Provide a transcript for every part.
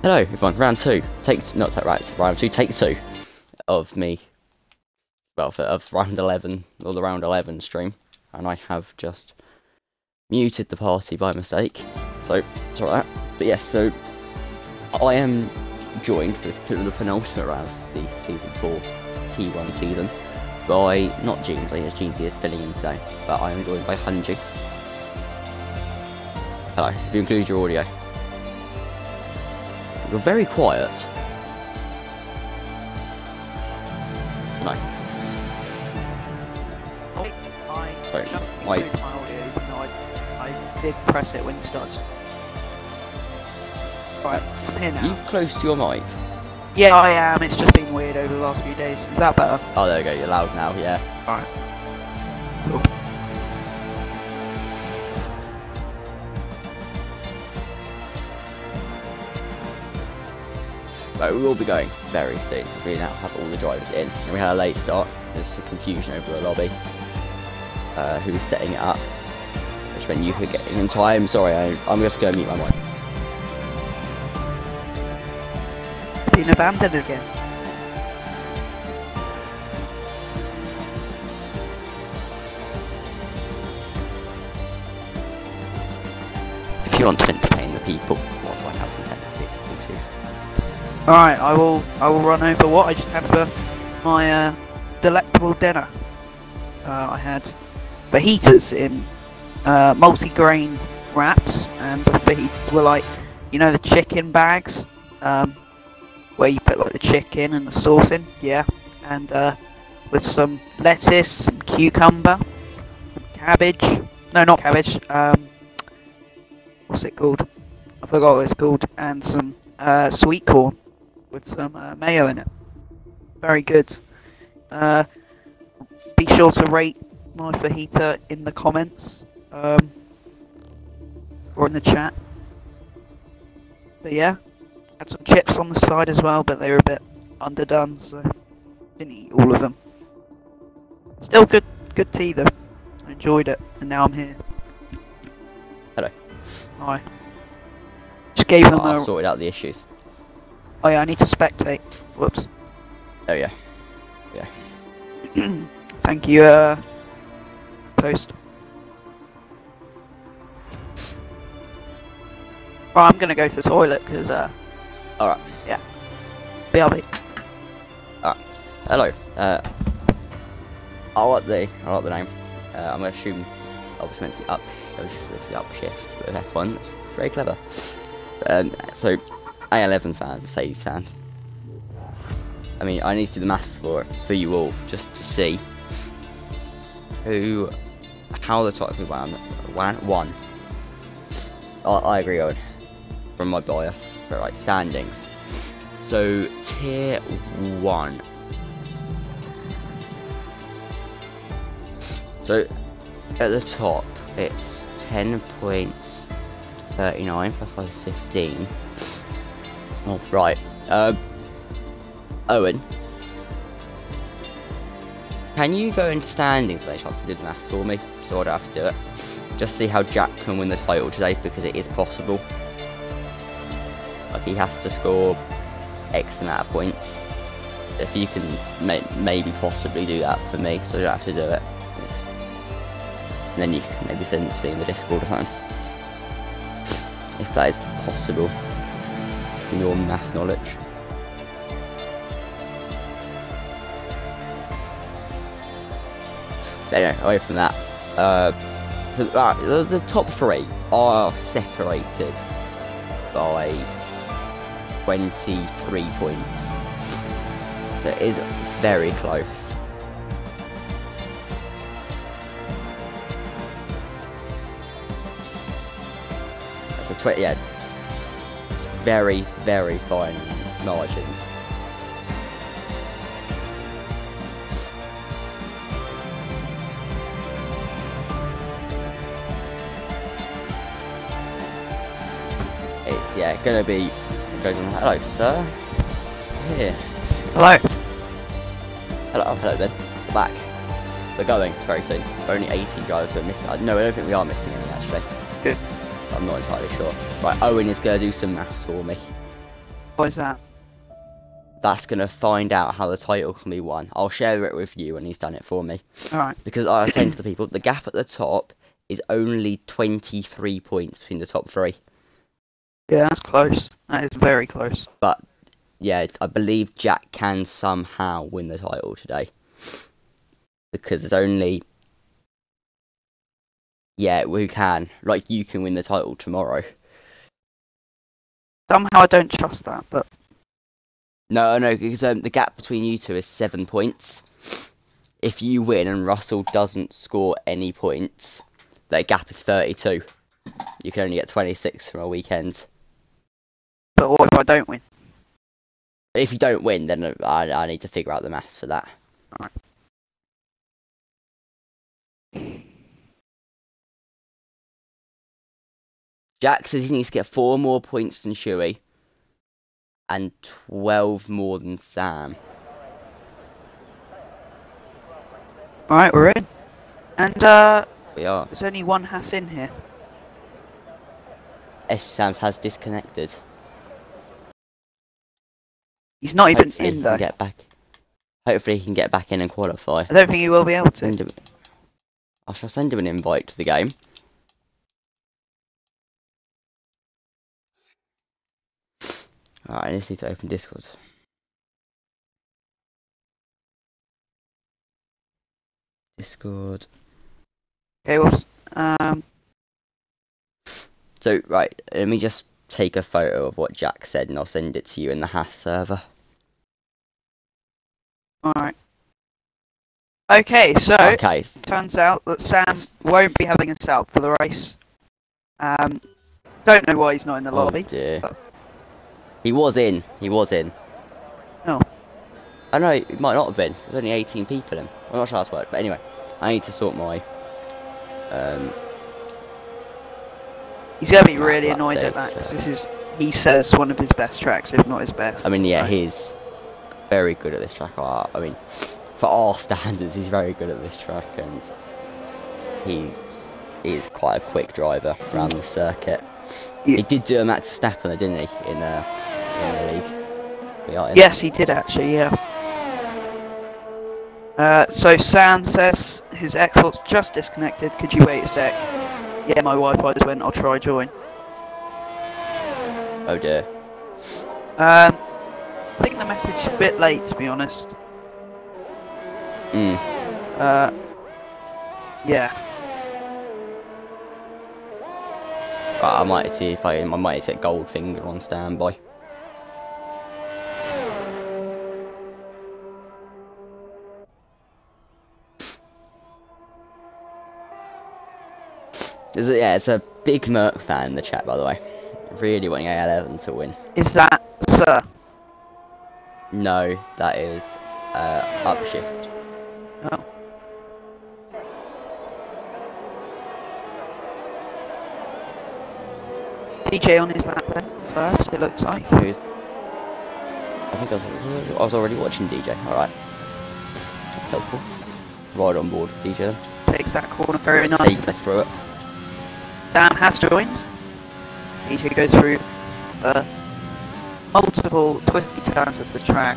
Hello everyone, round 2, round 2, take 2 of me, well, of round 11, or the round 11 stream, and I have just muted the party by mistake, so, it's alright, but yes, so, I am joined for the penultimate round of the Season 4 T1 season by, not Jeans, I guess Jeans is filling in today, but I am joined by Hunji. Hello, if you include your audio. You're very quiet. No. Wait. I did press it when you started. Right, I'm here now. You close to your mic? Yeah, I am. It's just been weird over the last few days. Is that better? Oh, there we go. You're loud now, yeah. Alright. Cool. Right, we will be going very soon. We now have all the drivers in. And we had a late start. There was some confusion over the lobby. Who was setting it up. Which meant you could get in time. Sorry, I'm just going to mute my mic. Been abandoned again. If you want to entertain the people, whilst I have some technical difficulties. Alright, I will run over what I just had for my delectable dinner. I had fajitas in multi-grain wraps, and the fajitas were like, you know, the chicken bags, where you put like the chicken and the sauce in, yeah, and with some lettuce, some cucumber, some cabbage, no, not cabbage, what's it called? I forgot what it's called, and some sweet corn with some mayo in it. Very good. Be sure to rate my fajita in the comments, or in the chat. But yeah, had some chips on the side as well, but they were a bit underdone, so didn't eat all of them. Still good tea though. I enjoyed it, and now I'm here. Hello. Hi. Just gave them I sorted out the issues. Oh yeah, I need to spectate. Whoops. Oh yeah. Yeah. Thank you, post. Right, I'm gonna go to the toilet, because, Alright. yeah. BRB. Alright. Hello. I like the name. I'm gonna assume it's obviously meant to be upshift, but with F1, it's very clever. So, R11 fan, Mercedes fan. I mean, I need to do the maths for you all, just to see how the top people won. I agree, Owen, from my bias, but right, standings. So, tier 1. So, at the top, it's 10 points. 39 plus 5 is 15. Oh, right. Owen, can you go into standings by any chance and do the maths for me, so I don't have to do it? Just see how Jack can win the title today, because it is possible. Like, he has to score X amount of points. If you can maybe possibly do that for me, so I don't have to do it. And then you can maybe send it to me in the Discord or something. If that is possible, in your maths knowledge. But anyway, away from that, the top 3 are separated by 23 points, so it is very close. So yeah, it's very, very fine margins. It's, yeah, gonna be... Hello, sir. Here. Hello. Hello then. We're back. We're going very soon. We're only 18 drivers, so we're missing... No, I don't think we are missing any, actually. Good. I'm not entirely sure. Right, Owen is going to do some maths for me. What is that? That's going to find out how the title can be won. I'll share it with you when he's done it for me. Alright. Because I was saying to the people, the gap at the top is only 23 points between the top three. Yeah, that's close. That is very close. But, yeah, I believe Jack can somehow win the title today. Because there's only... Yeah, we can. Like, you can win the title tomorrow. Somehow I don't trust that, but... No, because the gap between you two is 7 points. If you win and Russell doesn't score any points, that gap is 32. You can only get 26 from a weekend. But what if I don't win? If you don't win, then I need to figure out the maths for that. Alright. Jack says he needs to get 4 more points than Shuey. And 12 more than Sam. Alright, we're in. And, We are. there's only one Haas in here. Sam's has disconnected. He's not even Hopefully in, he though. can get back. Hopefully he can get back in and qualify. I don't think he will be able to. I shall send him an invite to the game. Alright, I just need to open Discord. Discord. Okay, well, So, right, let me just take a photo of what Jack said and I'll send it to you in the Haas server. alright. Okay, so, Okay. turns out that Sam won't be having us out for the race. Don't know why he's not in the lobby. Oh dear. He was in. Oh. I know, it might not have been. There's only 18 people in. I'm not sure how that's worked, but anyway. I need to sort my... He's going to be map really annoyed at that, update, because so- this is, he says, one of his best tracks, if not his best. I mean, yeah, So- he's very good at this track. I mean, for our standards, he's very good at this track, and he's quite a quick driver around the circuit. Yeah. He did do a Max Verstappen, didn't he, in the league? We are in. Yes, he did actually, yeah. So Sam says his Xbox just disconnected. Could you wait a sec? Yeah, my Wi-Fi just went. I'll try join. Oh dear. I think the message is a bit late, to be honest. Yeah. Right, I might see if I might set Goldfinger on standby. It's a big Merc fan in the chat, by the way. Really wanting R11 to win. Is that Sir? No, that is Upshift. Oh. DJ on his lap then, first, it looks like. Who's? I think I was already watching DJ. Alright. That's helpful. Right on board with DJ then. Takes that corner very Take nicely. us through it. Sam has joined. DJ goes through multiple twisty turns of the track.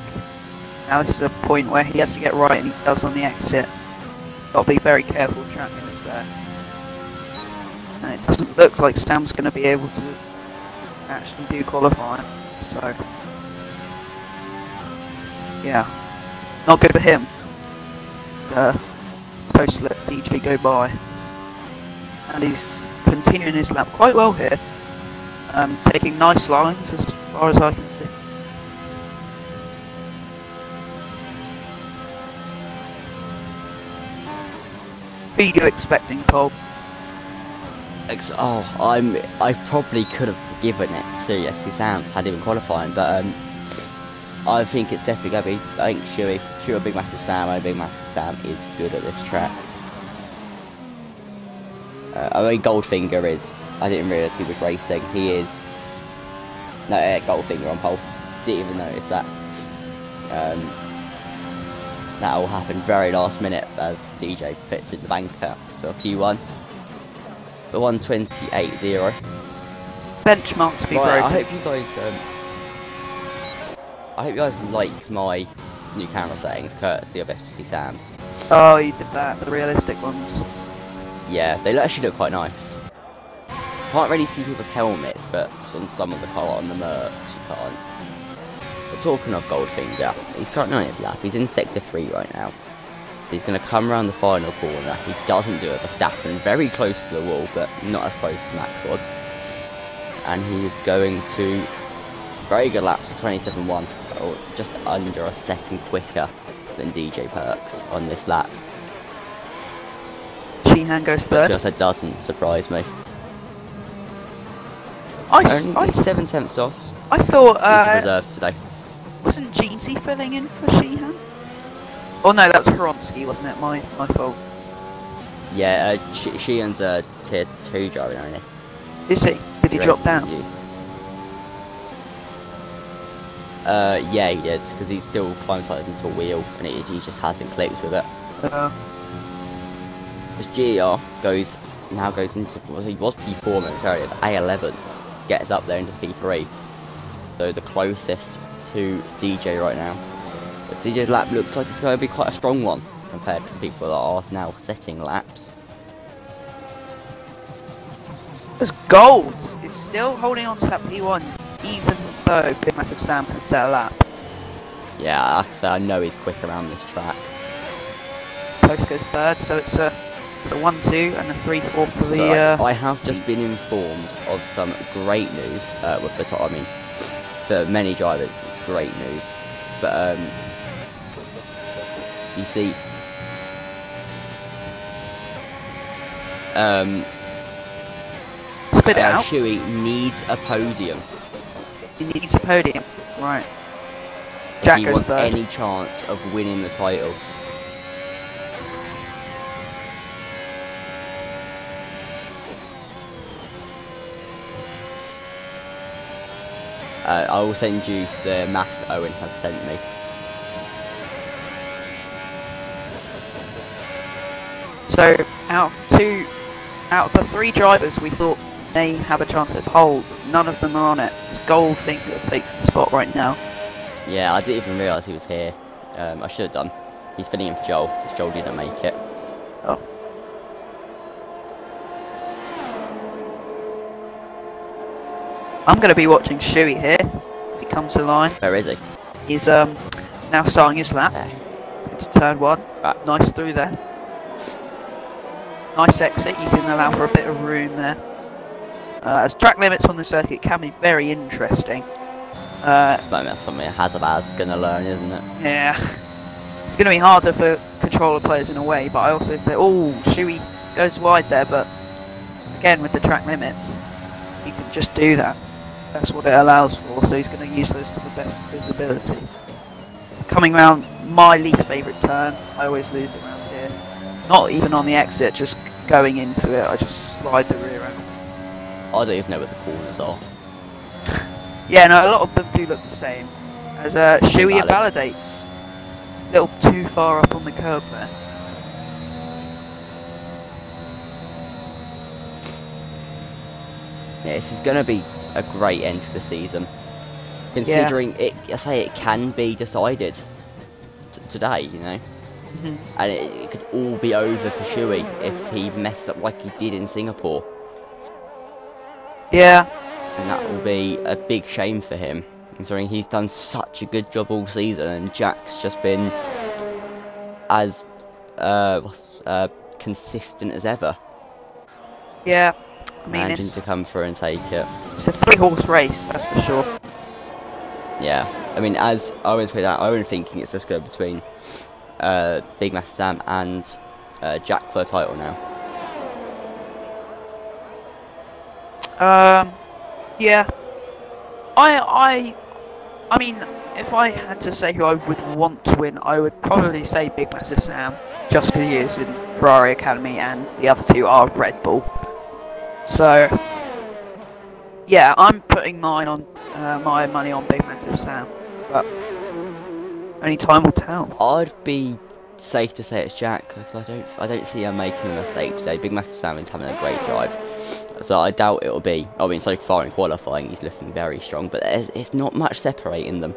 Now this is a point where he has to get right, and he does on the exit. Got to be very careful with track limits there. And it doesn't look like Sam's going to be able to actually do qualifying. So, yeah, not good for him. Supposed to let DJ go by, and he's continuing his lap quite well here, taking nice lines as far as I can see. Who are you expecting, Cole? I probably could have forgiven it to Yes Sam's had him qualifying, but I think it's definitely going to be, I think Shuey, a Big Massive Sam, and a Big Massive Sam is good at this track. I mean, Goldfinger is, I didn't realise he was racing, he is, no, Goldfinger on pole, didn't even notice that. That all happened very last minute as DJ picked in the banker for Q1. The 128.0. Benchmark to be Right, I broken. hope you guys I hope you guys like my new camera settings, courtesy of SPC Sam's. Oh, you did that, the realistic ones. Yeah, they actually look quite nice. Can't really see people's helmets, but on some of the colour on the merch you can't. But talking of Goldfinger, he's currently on his lap. He's in Sector 3 right now. He's going to come around the final corner. He doesn't do it, Verstappen, very close to the wall, but not as close as Max was. And he's going to very good laps, 27.1, or just under a second quicker than DJ Perks on this lap. Sheehan goes third. Which that doesn't surprise me. I 7 tenths off. I thought He's reserved today. wasn't Jeansy filling in for Sheehan? Oh no, that was Hronsky, wasn't it? My fault. Yeah, Sheehan's a tier 2 driver only. Is he? Did he drop down? Yeah, he did, because he's still climatized into a wheel, and he just hasn't clicked with it. As GR now goes into, well, he was P4 momentarily, it's A11, gets up there into P3. So the closest to DJ right now. But DJ's lap looks like it's going to be quite a strong one, compared to people that are now setting laps. As Gold is still holding on to that P1, even though Big Massive Sam has set a lap. Yeah, like I say, I know he's quick around this track. Post goes third, so it's a 1-2 and a 3-4 for the. So I have just been informed of some great news with the top. I mean, for many drivers, it's great news. But you see, spit it out. Shuey needs a podium. He needs a podium, right? Jack If he goes wants third. any chance of winning the title. I will send you the maths Owen has sent me. So out of the 3 drivers we thought may have a chance at pole, none of them are on it. It's Goldfinger takes the spot right now. Yeah, I didn't even realise he was here. I should have done. He's filling in for Joel, because Joel didn't make it. Oh. I'm going to be watching Shuey here as he comes to line. Where is he? He's now starting his lap. It's turn 1. Right. Nice through there. Nice exit. You can allow for a bit of room there. As track limits on the circuit can be very interesting. That's something Hazabaz's going to learn, isn't it? Yeah. It's going to be harder for controller players in a way, but I also think, oh, Shuey goes wide there, but again with the track limits, he can just do that. That's what it allows for, so he's going to use those to the best visibility. Coming round my least favourite turn, I always lose around here. Not even on the exit, just going into it, I just slide the rear end. I don't even know where the corners are. Yeah, no, a lot of them do look the same. As Shuey Invalid. invalidates. A little too far up on the curb there. Yeah, this is going to be a great end to the season. Considering I say it can be decided today, you know. And it could all be over for Shuey if he messed up like he did in Singapore. Yeah. And that will be a big shame for him, considering he's done such a good job all season and Jack's just been as consistent as ever. Yeah. I mean, Managing to come through and take it. It's a 3-horse race, that's for sure. Yeah, I mean, as Owen's put out, Owen thinking it's just go between Big Mass Sam and Jack for the title now. Yeah. I mean, if I had to say who I would want to win, I would probably say Big Massive Sam, just because he is in Ferrari Academy and the other 2 are Red Bull. So, yeah, I'm putting mine on my money on Big Massive Sam, but only time will tell. I'd be safe to say it's Jack, because I don't see him making a mistake today. Big Massive Sam is having a great drive, so I doubt it'll be. I mean, so far in qualifying, he's looking very strong, but it's not much separating them.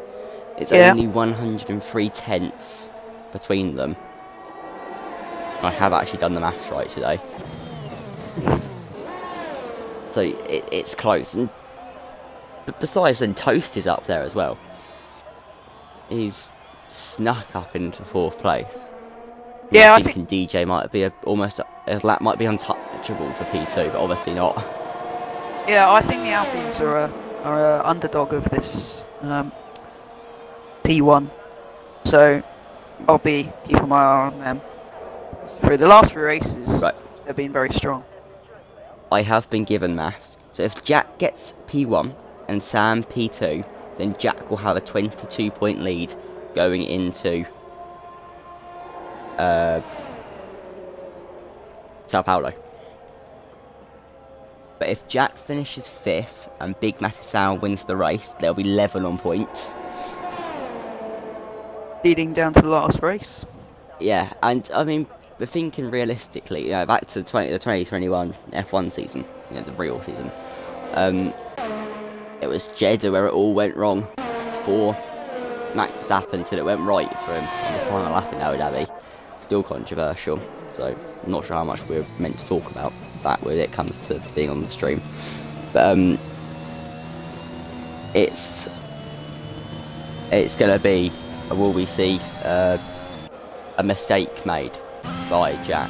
It's only 103 tenths between them. I have actually done the maths right today. So it's close. And but besides, then Toast is up there as well. He's snuck up into 4th place. Yeah, I'm thinking DJ might be his lap might be untouchable for P2, but obviously not. Yeah, I think the Alpines are a underdog of this P1, so I'll be keeping my eye on them. Through the last 3 races, Right. they've been very strong. I have been given maths. So if Jack gets P1 and Sam P2, then Jack will have a 22-point lead going into Sao Paulo. But if Jack finishes 5th and Big Mattisau wins the race, they'll be level on points. Leading down to the last race. Yeah, and I mean, we're thinking realistically, you know, back to the 2021 F1 season, you know, the real season. It was Jeddah where it all went wrong for Max Verstappen until it went right for him on the final lap in Abu Dhabi. Still controversial, so I'm not sure how much we're meant to talk about that when it comes to being on the stream. But it's gonna be, will we see a mistake made by Jack?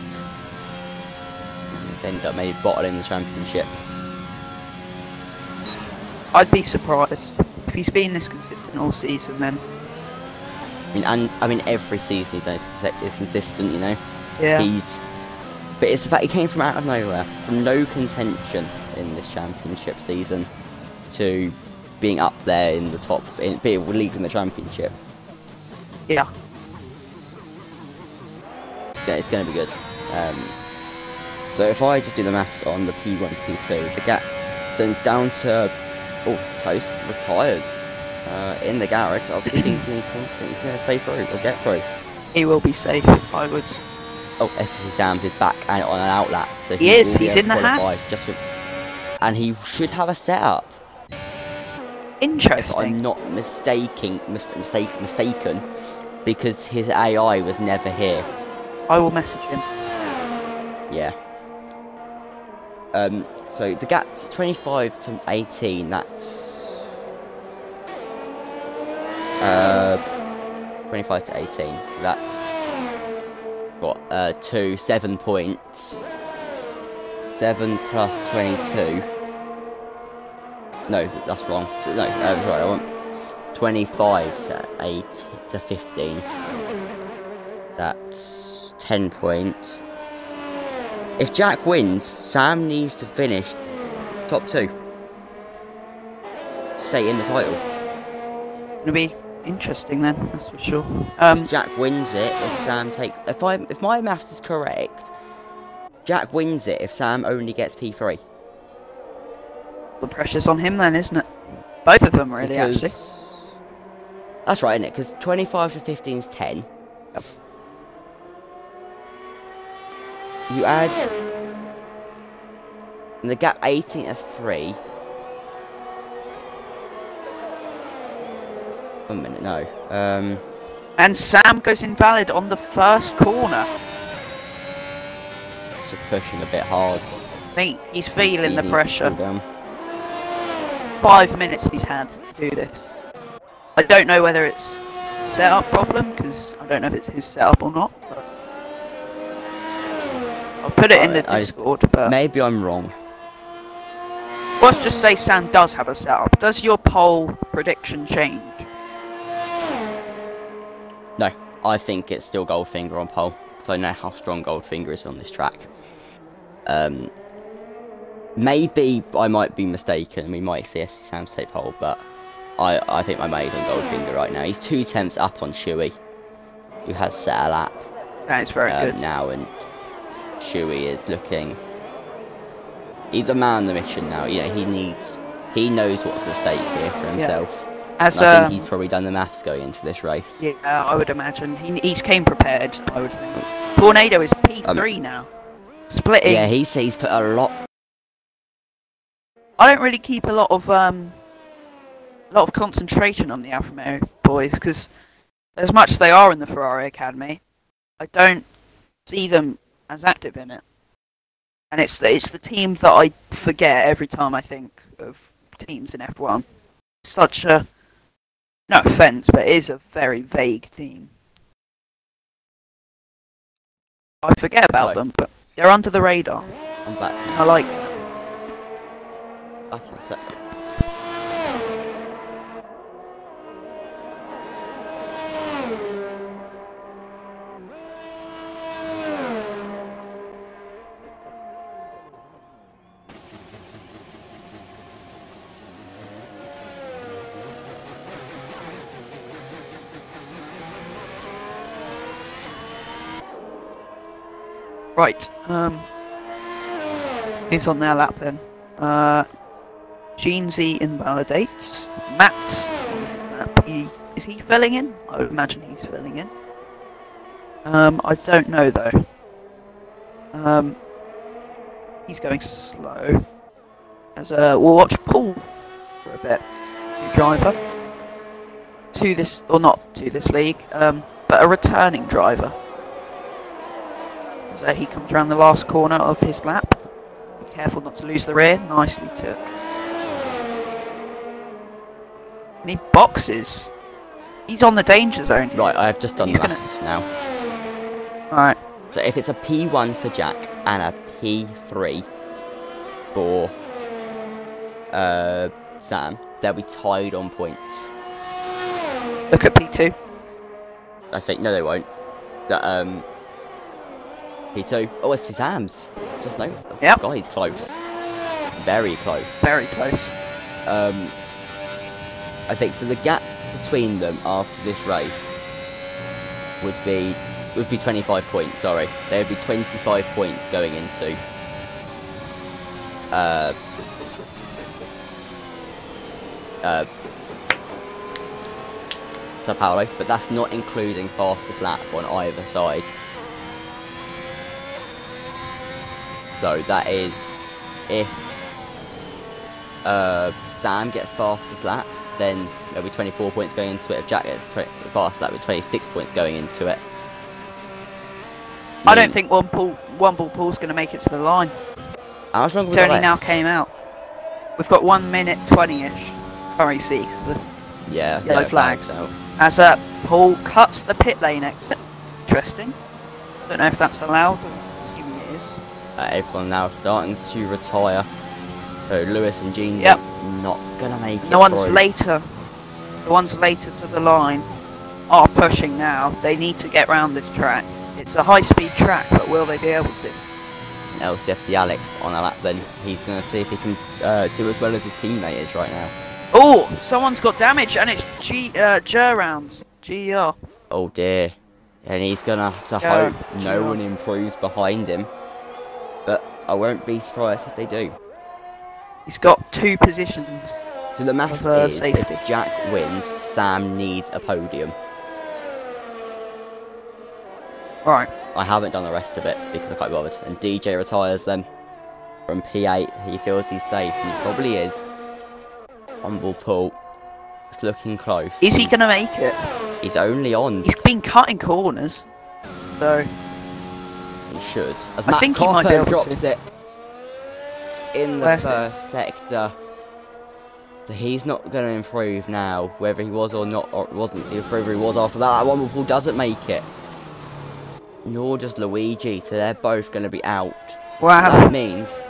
End up maybe bottling the championship. I'd be surprised if he's been this consistent all season. Then I mean every season he's consistent, you know. yeah, But it's the fact he came from out of nowhere, from no contention in this championship season, to being up there in the top, being leading the championship. yeah. Yeah, it's going to be good. So if I just do the maths on the P1 to P2, the gap, so down to, Toast retired in the garage, obviously thinking he's confident he's going to stay through, or get through. He will be safe, I would. Oh, FC Sam's is back and on an outlap, so He is, will be he's able in to the qualify house. and he should have a setup. Interesting. If I'm not mistaken, because his AI was never here. I will message him. Yeah. So the gap's 25 to 18. That's 25 to 18. So that's what 7 points. 7 plus 22. No, that's wrong. No, sorry, I want 25 to 8 to 15. That's 10 points. If Jack wins, Sam needs to finish top 2 to stay in the title. It'll be interesting then, that's for sure. If Jack wins it, if Sam takes, if my maths is correct, Jack wins it if Sam only gets P3. The pressure's on him then, isn't it? Both of them really, actually. That's right, isn't it? Because 25 to 15 is 10. Yep. You add the gap 18 to 3. 1 minute, no. And Sam goes invalid on the first corner. It's just pushing a bit hard. I think he's feeling the He needs to pressure. cool down. 5 minutes he's had to do this. I don't know whether it's a setup problem, because I don't know if it's his setup or not. But I'll put it in the Discord, but maybe I'm wrong. let's just say Sam does have a setup. Does your poll prediction change? No, I think it's still Goldfinger on pole. So I know how strong Goldfinger is on this track. Maybe I might be mistaken. We might see FC Sam's take pole, but I think my mate's on Goldfinger right now. He's 2 tenths up on Shuey, who has set a lap. That is very good. Now, and Shuey is looking. He's a man on the mission now. You know, he knows what's at stake here for himself. Yeah. I think he's probably done the maths going into this race. Yeah, I would imagine. He's came prepared, I would think. Tornado is P3 now. Splitting. Yeah, he's put a lot. I don't really keep a lot of a lot of concentration on the Alfa Romeo boys, because as much as they are in the Ferrari Academy, I don't see them as active in it. And it's the team that I forget every time I think of teams in F1. Such a, no offence, but it is a very vague team. I forget about them, but they're under the radar. I'm back. I like that. Back in a sec. Right, who's on their lap then? Jeansy invalidates. Matt's on his lap. Is he filling in? I would imagine he's filling in. I don't know though. He's going slow. As we'll watch Paul for a bit. New driver. To this, or not to this league, but a returning driver. So he comes around the last corner of his lap. Be careful not to lose the rear. Nicely took. And he boxes. He's on the danger zone. Right, I've just done this now. Alright. So if it's a P1 for Jack and a P3 for Sam, they'll be tied on points. Look at P2. I think, no they won't. P2. Oh, it's for Sam's. Just no. Yep. God, he's close. Very close. Very close. I think so. The gap between them after this race would be 25 points. Sorry, there would be 25 points going into Sao Paulo, but that's not including fastest lap on either side. So that is if Sam gets fastest lap, then there'll be 24 points going into it. If Jack gets fastest lap, with 26 points going into it. I don't think one ball Paul's going to make it to the line. How much longer It only now came out. We've got 1 minute 20-ish. Curry C, because the yellow flags. out. As Paul cuts the pit lane exit. Interesting. Don't know if that's allowed. I'm assuming it is. Everyone now starting to retire. So Lewis and Jean not gonna make it. The ones later to the line are pushing now. They need to get round this track. It's a high-speed track, but will they be able to? LCFC Alex on a lap then. He's going to see if he can do as well as his teammate is right now. Oh, someone's got damage, and it's G-rounds. GR. Oh dear. And he's going to have to hope no one improves behind him. But I won't be surprised if they do. He's got 2 positions. So the maths is, if Jack wins, Sam needs a podium. Right. I haven't done the rest of it because I can't be bothered. And DJ retires then from P8. He feels he's safe, and he probably is. Humble Paul. It's looking close. Is he going to make it? He's only on. He's been cutting corners, so he should. As I Matt think he might be able drops to. it in the first sector. So he's not going to improve now, whether he was or not, or wasn't. Whether he was after that. Humble Paul doesn't make it. Nor does Luigi, so they're both going to be out. Wow. That means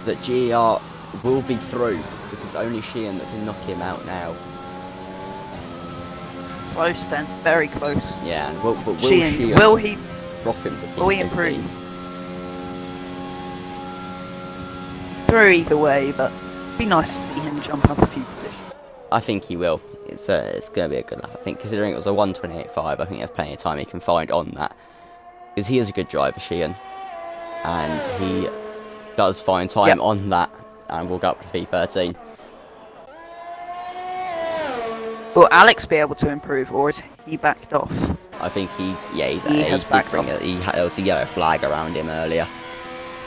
that GR will be through, because only Sheehan that can knock him out now. Close then, very close. Yeah, and will Sheehan, will he drop him? Will he improve? Through either way, but it'd be nice to see him jump up a few positions. I think he will. It's going to be a good lap. I think, considering it was a 1:28.5, I think there's plenty of time he can find on that. Because he is a good driver, Sheehan. And he does find time on that. And we'll go up to P13. Will Alex be able to improve, or is he backed off? I think he has backed off. There was a yellow flag around him earlier.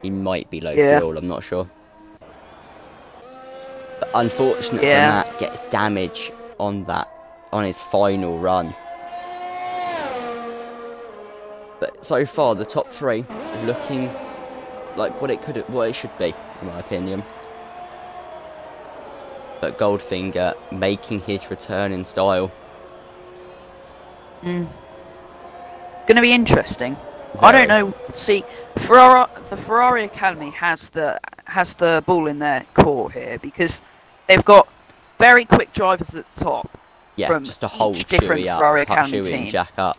He might be low fuel, I'm not sure. But unfortunate for Matt, gets damage on his final run. But so far, the top three looking like what it should be, in my opinion. But Goldfinger making his return in style. Gonna be interesting. Very. I don't know. See, the Ferrari Academy has the ball in their court here because they've got very quick drivers at the top. Yeah, from just to hold different Ferrari Academy team. And Jack up.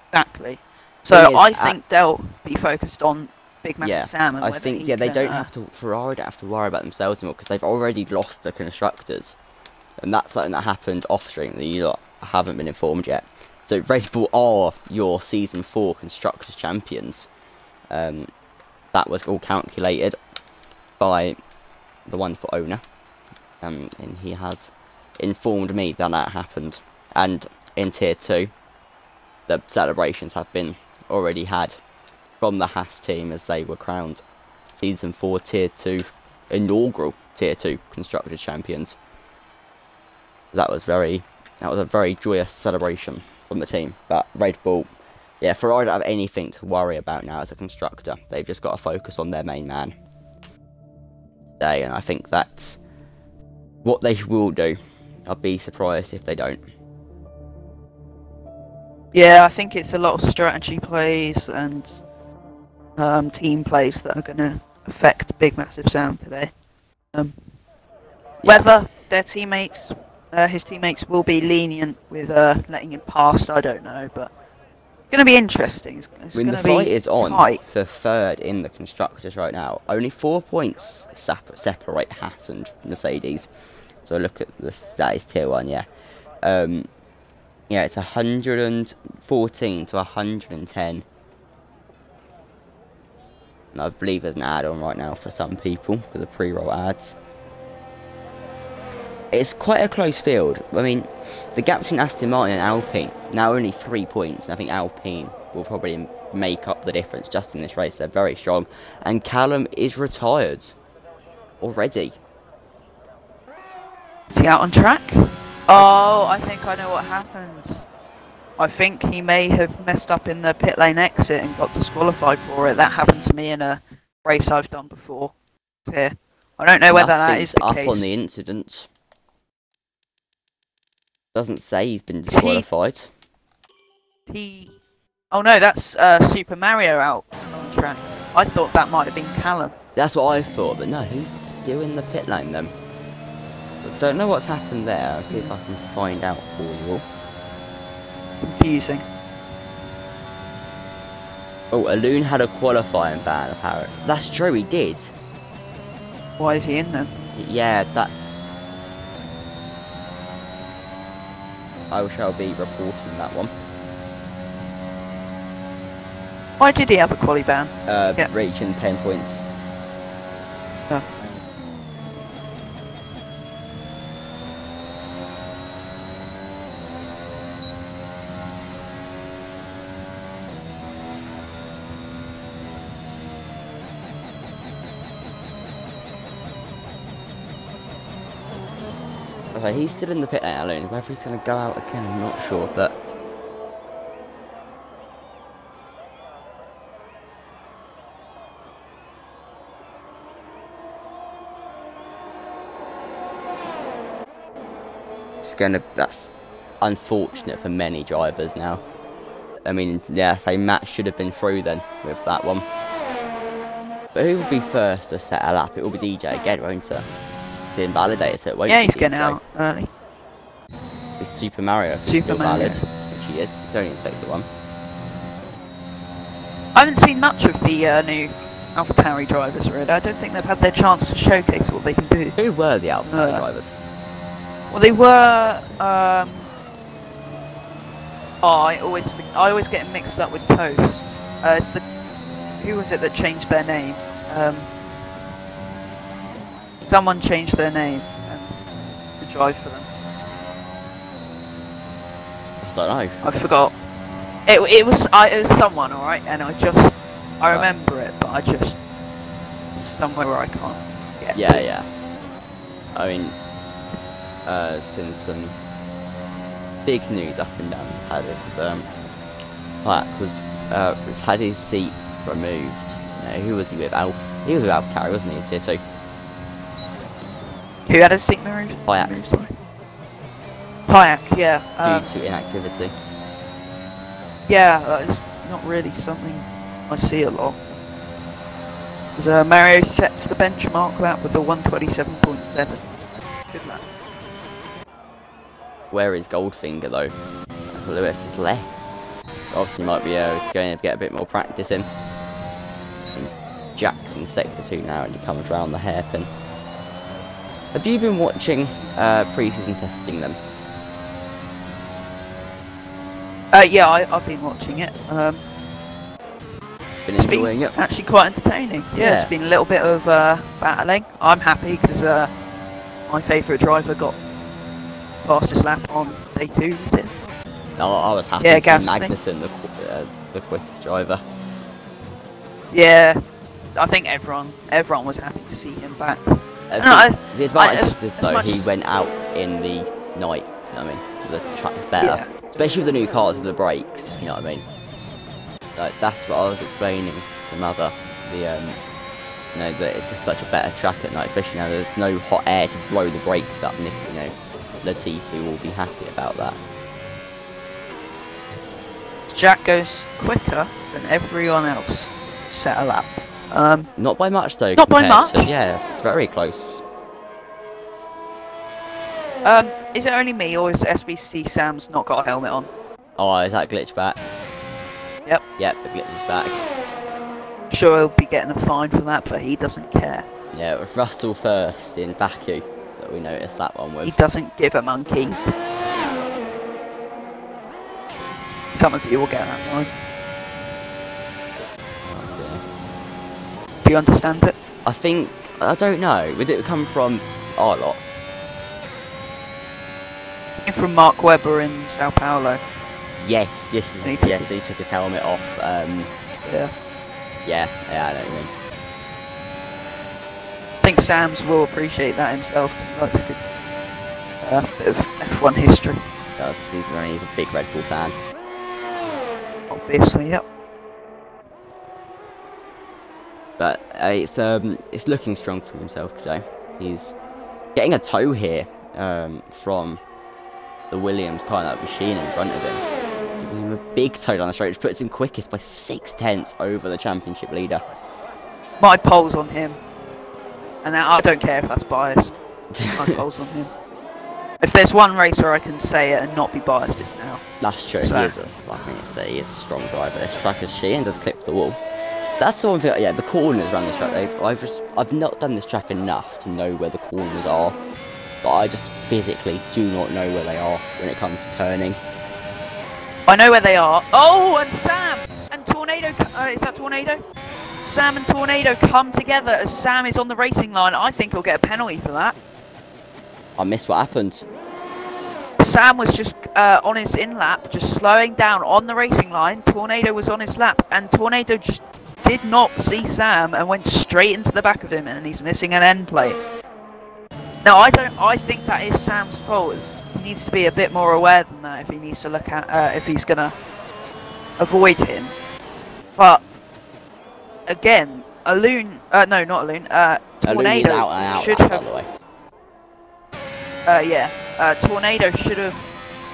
Exactly. So I think they'll be focused on Big Master Sam. And I think they don't have to. Ferrari don't have to worry about themselves anymore because they've already lost the constructors, and that's something that happened off stream that you lot haven't been informed yet. So Red Bull are your Season 4 Constructors Champions. That was all calculated by the wonderful owner. And he has informed me that happened. And in Tier 2, the celebrations have been already had from the Haas team as they were crowned Season 4 Tier 2, inaugural Tier 2 Constructors Champions. That was a very joyous celebration from the team. But Red Bull, Ferrari don't have anything to worry about now as a constructor. They've just got to focus on their main man today, and I think that's what they will do. I'll be surprised if they don't. Yeah, I think it's a lot of strategy plays and team plays that are going to affect Big Massive Sam today. Whether their teammates, his teammates, will be lenient with letting him past, I don't know, but it's going to be interesting. It's the fight is on for third in the constructors right now. Only 4 points separate Haas and Mercedes. So look at that is Tier 1, it's 114 to 110. And I believe there's an add-on right now for some people because of pre-roll ads. It's quite a close field. I mean, the gap between Aston Martin and Alpine now only 3 points, and I think Alpine will probably make up the difference just in this race. They're very strong, and Callum is retired already. Is he out on track? Oh, I think I know what happened. I think he may have messed up in the pit lane exit and got disqualified for it. That happened to me in a race I've done before. Here, I don't know whether that is the up case. On the incident. Doesn't say he's been disqualified. Oh no, that's Super Mario out on track. I thought that might have been Callum. That's what I thought, but no, he's still in the pit lane then. So don't know what's happened there. I'll see if I can find out for you all. Confusing. Oh, Alun had a qualifying ban apparently. That's true, he did. Why is he in then? Yeah, that's... I shall be reporting that one. Why did he have a quali ban? Reaching 10 points. Oh. Okay, he's still in the pit lane alone. Whether he's going to go out again, I'm not sure, but... That's unfortunate for many drivers now. I mean, yeah, Matt should have been through then with that one. But who will be first to set a lap? It will be DJ again, won't it? It's invalidated, so it won't be he's DJ. getting out early. It's Super Mario if he's still valid, which he is. He's only in sector 1. I haven't seen much of the new AlphaTauri drivers really. I don't think they've had their chance to showcase what they can do. Who were the AlphaTauri drivers? Well, they were. I always get them mixed up with Toast. It's who was it that changed their name? Someone changed their name to drive for them. I don't know. I forgot. It was someone, all right, and I remember it, but I just somewhere where I can't get. Yeah. I mean, since some big news up and down the paddock, Black was had his seat removed. Who was he with? He was with AlphaTauri, wasn't he, in Tier 2? Who had his seat removed? Hayek. Hayek, yeah. Due to inactivity. Yeah, it's not really something I see a lot. Because Mario sets the benchmark that with the 127.7. Good luck. Where is Goldfinger though? Lewis is left. Obviously might be able to go in and get a bit more practice in. Jack's in Sector 2 now and he comes round the hairpin. Have you been watching pre-season testing then? Yeah, I've been watching it. Been enjoying it? Actually quite entertaining. Yeah, it's been a little bit of battling. I'm happy because my favourite driver got fastest lap on day 2, was it? I was happy to see Magnussen, the quickest driver. Yeah, I think everyone was happy to see him back. The advantage is this though, he went out in the night, you know what I mean? The track's better. Yeah. Especially with the new cars with the brakes, if you know what I mean. Like, that's what I was explaining to Mother. That it's just such a better track at night, especially now there's no hot air to blow the brakes up, and Latifi will be happy about that. Jack goes quicker than everyone else set a lap. Not by much though. Not by much? Yeah, very close. Is it only me, or is SBC Sam's not got a helmet on? Oh, is that glitch back? Yep. Yep, the glitch is back. Sure, he'll be getting a fine for that, but he doesn't care. Yeah, it was Russell first in Baku that we noticed that one with. He doesn't give a monkeys. Some of you will get that one. Do you understand it? I don't know. Would it come from our lot? From Mark Webber in Sao Paulo. Yes, he took his helmet off. Yeah, I know what you mean. I think Sam's will appreciate that himself because he likes a good bit of F1 history. He's a big Red Bull fan. Obviously, yep. But it's looking strong for himself today. He's getting a tow here from the Williams car, that machine in front of him, giving him a big toe down the straight, which puts him quickest by 6/10 over the championship leader. My poll's on him, and I don't care if that's biased. My poll's on him. If there's one racer I can say it and not be biased, it's now. That's true. So. He is a strong driver. This track is and does clip the wall. That's the one thing. Yeah, the corners around this track. I've not done this track enough to know where the corners are. But I just physically do not know where they are when it comes to turning. I know where they are. Oh, and Sam and Tornado. Is that Tornado? Sam and Tornado come together as Sam is on the racing line. I think he'll get a penalty for that. I missed what happened. Sam was just on his in-lap, just slowing down on the racing line. Tornado was on his lap, and Tornado just did not see Sam and went straight into the back of him, and he's missing an end plate. No, I think that is Sam's fault. He needs to be a bit more aware than that if he needs to look at if he's gonna avoid him. But again, Tornado should have. By the way. Tornado should have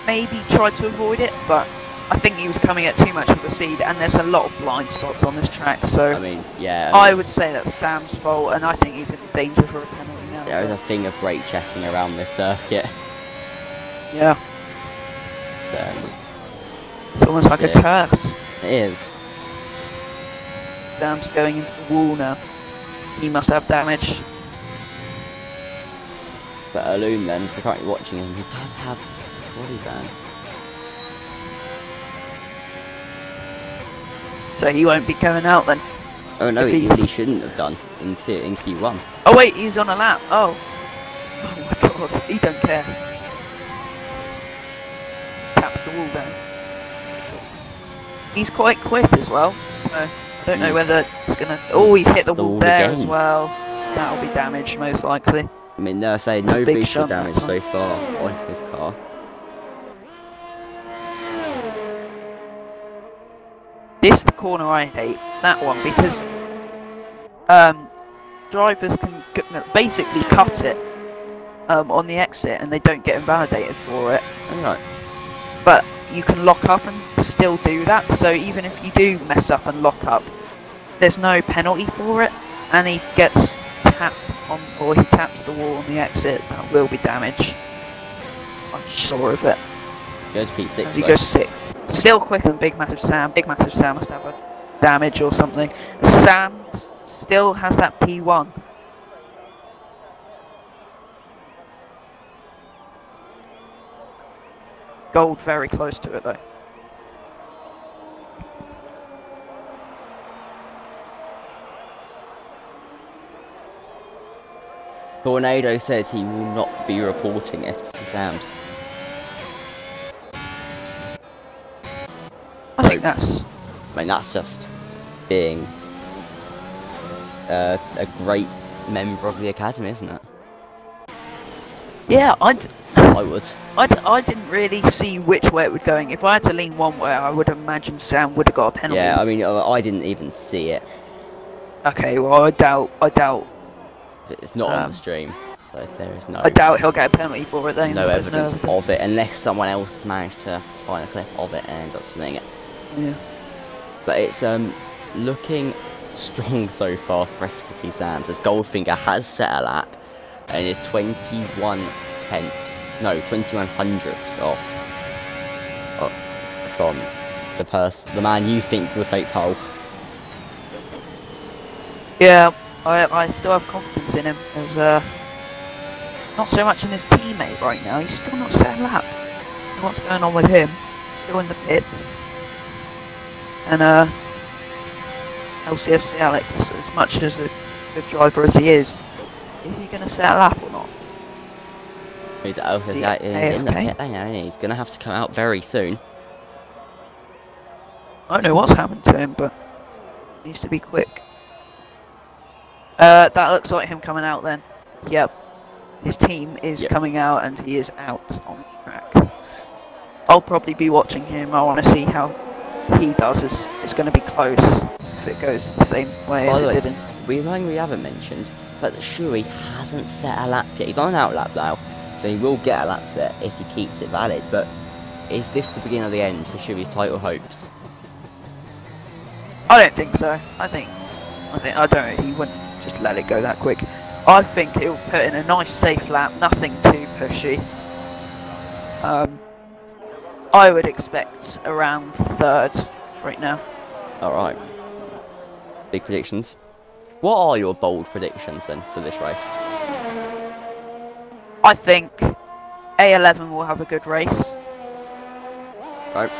maybe tried to avoid it, but I think he was coming at too much of the speed, and there's a lot of blind spots on this track. So I mean, yeah, I would say that's Sam's fault, and I think he's in danger for a penalty. There is a thing of brake checking around this circuit. Yeah. So it's almost like a curse. It is. Sam's going into the wall now. He must have damage. But Alun then, if you're currently watching him, he does have a body ban. So he won't be going out then? Oh no, he really shouldn't have done in Q1. Oh wait, he's on a lap. Oh my god, he don't care. Taps the wall down. He's quite quick as well, so I don't know whether it's gonna. Oh, he's hit the wall there as well. That'll be damage most likely. I mean, I say no Big visual shot that damage time. so far on his car. This is the corner I hate, that one, because drivers can basically cut it on the exit and they don't get invalidated for it. Alright. But you can lock up and still do that, so even if you do mess up and lock up, there's no penalty for it, and he gets tapped on, or he taps the wall on the exit, that will be damage. I'm sure of it. Goes P6 As he though. goes 6. Still quicker than Big Massive Sam. Big Massive Sam must have a damage or something. Sam still has that P1. Gold very close to it though. Tornado says he will not be reporting SPT Sam's. I think that's... I mean, that's just being a great member of the academy, isn't it? Yeah, I would. I didn't really see which way it was going. If I had to lean one way, I would imagine Sam would have got a penalty. Yeah, I mean, I didn't even see it. Okay, well, I doubt. It's not on the stream, so there is no. I doubt he'll get a penalty for it. Then no evidence of it, unless someone else managed to find a clip of it and ends up submitting it. Yeah. But it's looking strong so far for SPT Sam's, as Goldfinger has set a lap and is 21 hundredths off from the man you think will take pole. Yeah, I still have confidence in him, as not so much in his teammate right now. He's still not set a lap. What's going on with him? Still in the pits. And LCFC Alex, as much as a good driver as he is he going to set a lap or not? He's in the pit, and he's going to have to come out very soon. I don't know what's happened to him, but he needs to be quick. That looks like him coming out then. Yep. His team is coming out and he is out on the track. I'll probably be watching him. I want to see how he does. It's going to be close if it goes the same way as it didn't. We haven't mentioned, but Shuey hasn't set a lap yet. He's on an out lap now, so he will get a lap set if he keeps it valid. But is this the beginning of the end for Shuey's title hopes? I don't think so. I don't know. He wouldn't just let it go that quick. I think he'll put in a nice safe lap, nothing too pushy. I would expect around 3rd right now. Alright. Big predictions. What are your bold predictions then for this race? I think A11 will have a good race. Right.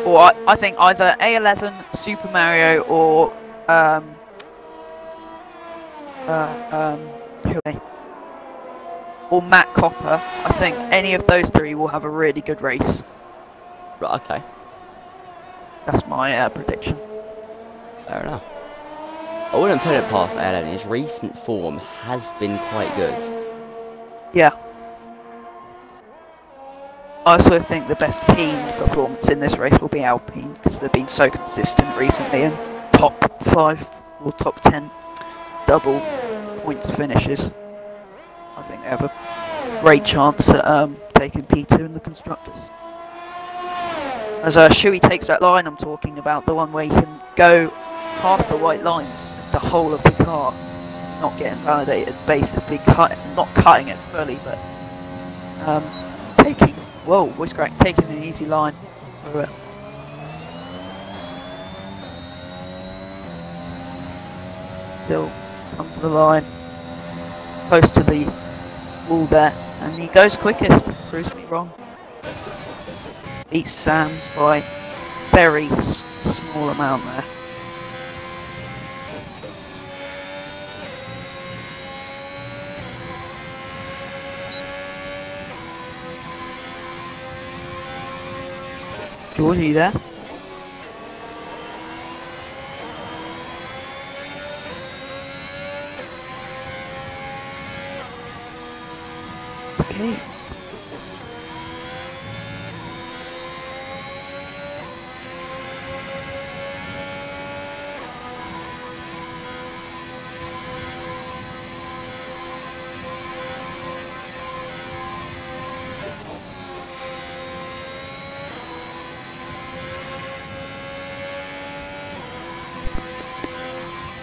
Or I think either A11, Super Mario, or who are they? Or Matt Copper. I think any of those three will have a really good race. Right, okay. That's my prediction. Fair enough. I wouldn't put it past A11. His recent form has been quite good. Yeah. I also think the best team performance in this race will be Alpine, because they've been so consistent recently and top 5 or top 10 double points finishes. I think they have a great chance at taking P2 in the Constructors. As Shuey takes that line I'm talking about, the one where you can go past the white lines, the whole of the car, not getting validated, basically not cutting it fully, but taking, whoa, voice crack, taking an easy line through it. Still comes to the line, close to the wall there, and he goes quickest, proves me wrong. Beats Sam's by very small amount there. George, are you there? Okay.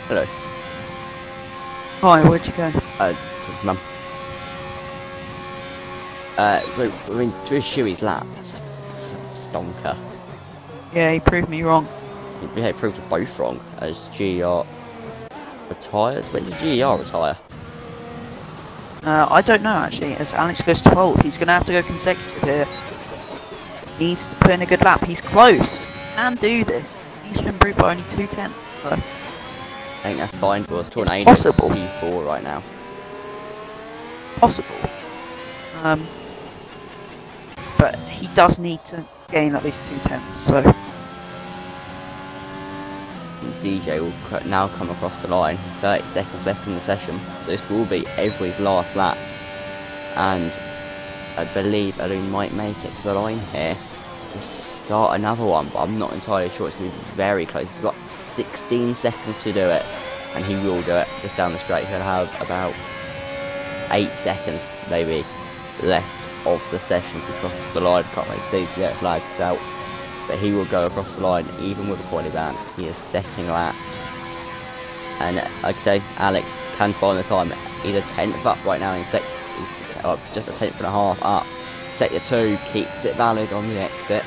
Hello. Hi, where'd you go? To his mum. So, I mean, to his Shuey's lap, that's a stonker. Yeah, he proved me wrong. Yeah, he proved us both wrong, as GR retires. When did GR retire? I don't know actually, as Alex goes 12th, he's going to have to go consecutive here. He needs to put in a good lap, he's close, he can do this. He's been improved by only 2/10, so... I think that's fine, but it's Tornado possible. P4 right now. Possible. But he does need to gain at least 2/10, so... DJ will now come across the line, 30 seconds left in the session, so this will be everybody's last laps, and I believe Alun might make it to the line here to start another one, but I'm not entirely sure. It's going to be very close. He's got 16 seconds to do it, and he will do it just down the straight. He'll have about 8 seconds maybe left of the session to cross the line. Can't wait to see the flags out. But he will go across the line, even with a quality ban. He is setting laps. And like I say, Alex can find the time. He's a 10th up right now in sector. He's just a 10th and a half up. Sector 2 keeps it valid on the exit.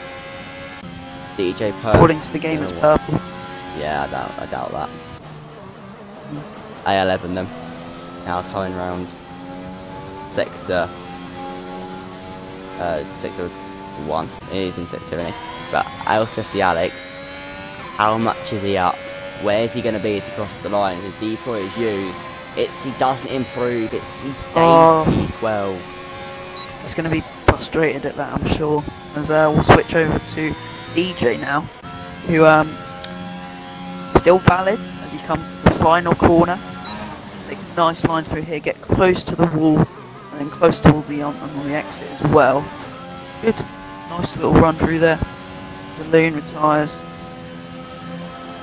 DJ Perks. According to the game, it's purple. Yeah, I doubt that. A11 then. Now coming round sector 1. He's in sector 2, isn't he? But I also see Alex. How much is he up? Where's he going to be to cross the line? His decoy is used. He doesn't improve. He stays P12. He's going to be frustrated at that, I'm sure. As we'll switch over to DJ now, who still valid as he comes to the final corner. Take a nice line through here, get close to the wall, and then close to the on the exit as well. Good, nice little run through there. The Loon retires.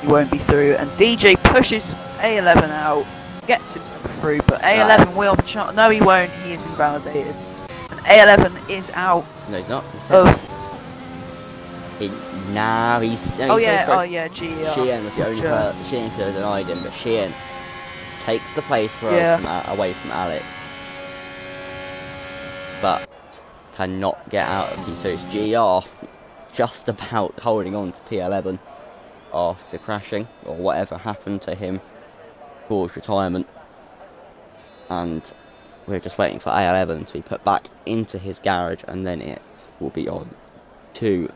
He won't be through, and DJ pushes A11 out, gets him through, but A11 will have a chance. No, he won't. He is invalidated, and A11 is out. No, he's not. He's he's. Oh yeah, GR. Sheehan was the only person. Sheehan could have denied him, but Sheehan takes the place away from Alex, but cannot get out of T2. It's GR just about holding on to P11 after crashing, or whatever happened to him caused retirement, and we're just waiting for A11 to be put back into his garage, and then it will be on to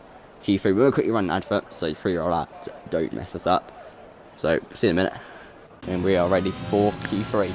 Q3. We'll quickly run an advert, so 3-year-old lads don't mess us up. So see you in a minute, and we are ready for Q3.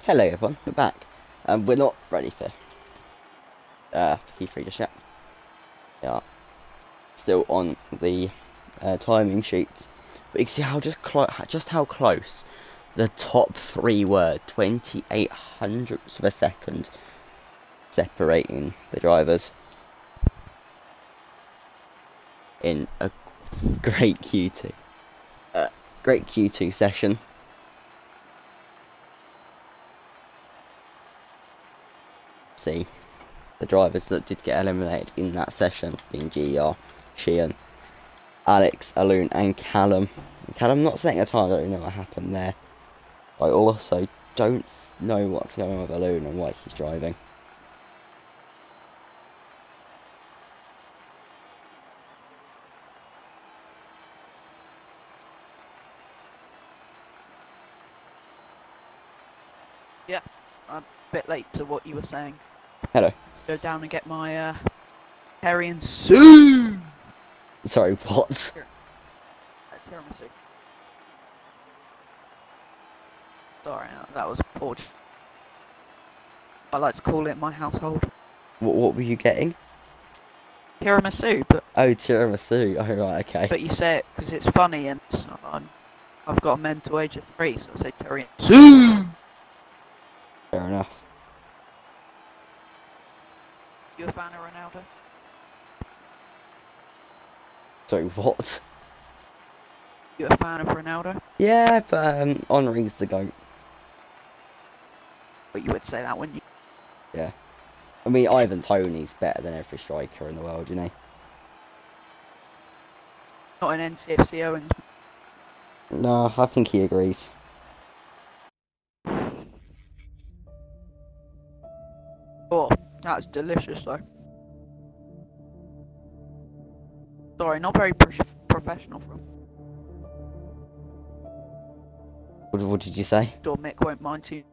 Hello everyone, we're back. We're not ready for Q3 just yet. We are still on the timing sheets, but you can see how just how close the top 3 were. 28 hundredths of a second separating the drivers. in a great Q2 session. See, the drivers that did get eliminated in that session being GR, Sheehan, Alex, Aloon and Callum. Callum not setting a time, I don't know what happened there. I also don't know what's going on with Aloon and why he's driving. Yeah, I'm a bit late to what you were saying. Hello. Go down and get my Harry and Sue. Sorry, what? Tiramisu. Sorry, that was poor. I like to call it my household. What were you getting? Tiramisu, but Oh, tiramisu. Oh, right, okay. but you say it because it's funny, and I've got a mental age of 3, so I say tiramisu. Fair enough. You a fan of Ronaldo? Sorry, what? You a fan of Ronaldo? Yeah, but Henri's the GOAT. But you would say that, wouldn't you? Yeah. I mean, Ivan Toney's better than every striker in the world, you know? Not an NCFC Owens. No, I think he agrees. Oh, that's delicious though. Sorry, not very professional from. What did you say? Sure, Mick won't mind too.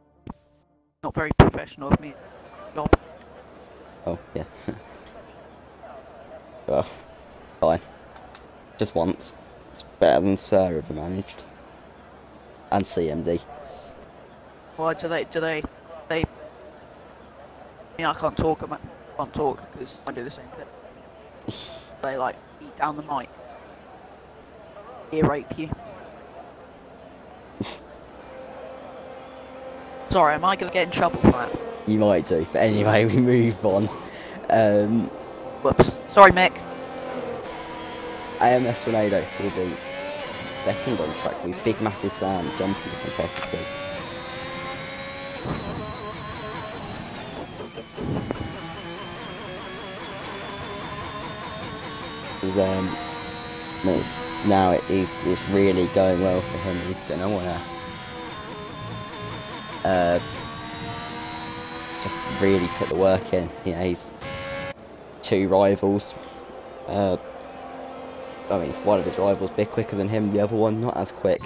Not very professional of me. Job. Oh, yeah. Well, fine. Just once. It's better than Sir ever managed. And CMD. Why do they? I mean, I can't talk. I can't talk because I do the same thing. They like eat down the mic, ear rape you. Sorry, am I gonna get in trouble for that? You might do, but anyway, we move on. Whoops. Sorry, Mick. AMS Tornado will be second on track with Big Massive Sam jumping the competitors. It's really going well for him. He's gonna wanna just really put the work in. You know, he's 2 rivals. I mean, one of his rivals a bit quicker than him, the other one not as quick.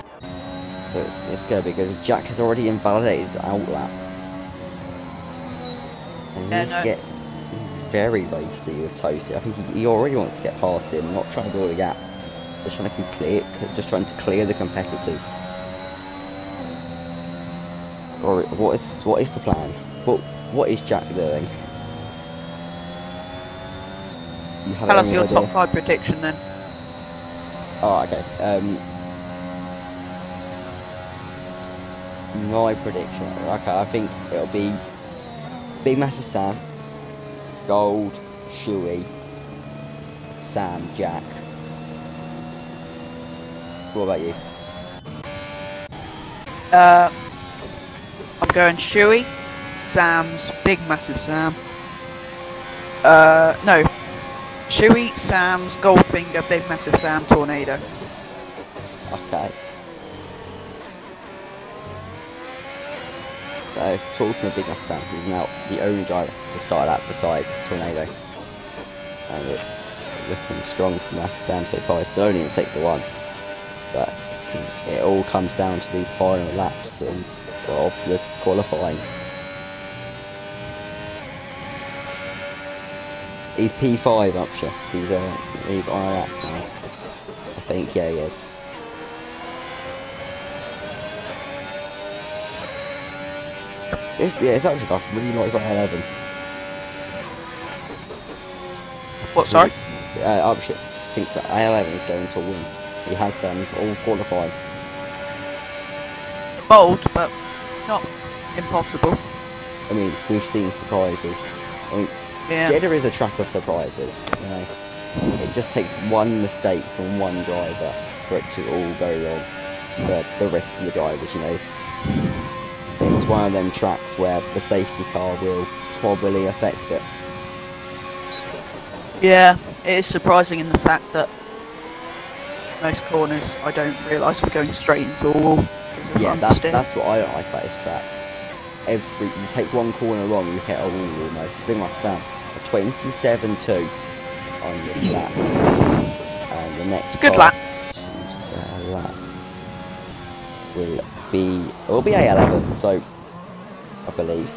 But it's going to be good. Jack has already invalidated his outlap. And he's getting very racy with Toasty. I think he already wants to get past him, not trying to build a gap. Just trying to clear the competitors. Or what is the plan? What is Jack doing? Tell us your top 5 prediction then. Oh, okay. My prediction. Okay, I think it'll be Big Massive Sam, Gold, Shuey, Sam, Jack. What about you? I'm going Shuey, Sam's, Big Massive Sam. No. Shuey, Sam's, Goldfinger, Big Massive Sam, Tornado. Okay. So, talking of Big Massive Sam, he's now the only driver to start out besides Tornado. And it's looking strong for Massive Sam so far. It's still only in sector 1. But it all comes down to these final laps and, well, the qualifying. He's P5 up shift. He's on a lap now. I think, yeah, he is. It's actually got really nice like 11. What, sorry? Upshift thinks that A11 is going to win. He has done all qualifying. Bold, but not impossible. I mean, we've seen surprises. I mean, yeah. Jeddah is a track of surprises, you know. it just takes one mistake from one driver for it to all go wrong for the rest of the drivers, you know. It's one of them tracks where the safety car will probably affect it. Yeah, it is surprising in the fact that most corners I don't realise we're going straight into a wall. Yeah, that's what I don't like about this track. You take one corner wrong, you hit a wall almost. It's been like Sam, a 27.2 on this lap, and the next good lap. Lap will be A11. So I believe,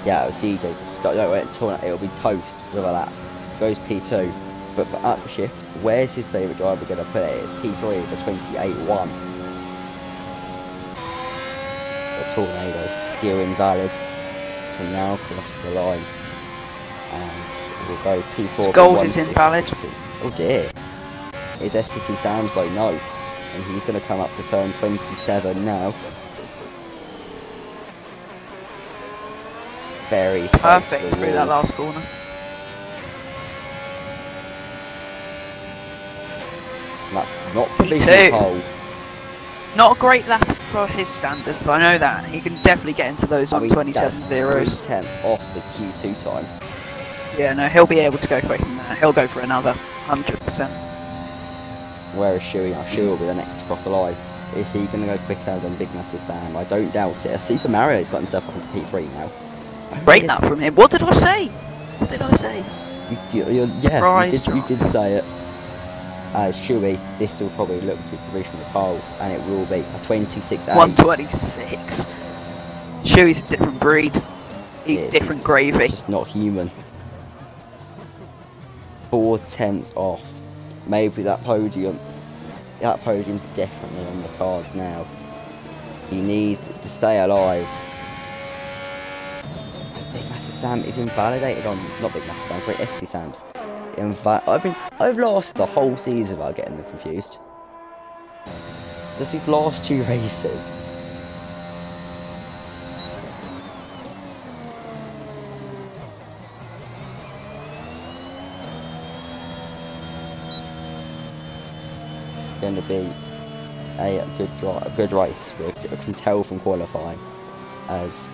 yeah, DJ just it'll be toast with a lap. Goes P2, but for upshift, where's his favourite driver going to put it? It's P3 with a 28.1. The Tornado still invalid to now cross the line, and we'll go P4. Gold is invalid. Oh dear. Is SPC Samslow? No, and he's going to come up to turn 27 now. Very perfect through that last corner. That's not provisional pole. Not a great lap for his standards, I know that. He can definitely get into those on 27 zeros. 3 tenths off his Q2 time. Yeah, no, he'll be able to go quicker than that. He'll go for another 100%. Where is Shuey? Now Shuey will be the next to cross the line. Is he going to go quicker than Big Massive Sam? I don't doubt it. Super Mario's got himself up into P3 now. Great lap from him. What did I say? What did I say? You did say it. Shuey, this will probably look for provisional pole, and it will be a 26.8. 126. Shuey's a different breed. He's different gravy. He's just not human. 4 tenths off. Maybe that podium's definitely on the cards now. You need to stay alive. Big Massive Sam is invalidated on, not Big Massive Sam, sorry, FC Sam's. I've lost the whole season without getting them confused. Just these last 2 races. Going to be a good race. We can tell from qualifying as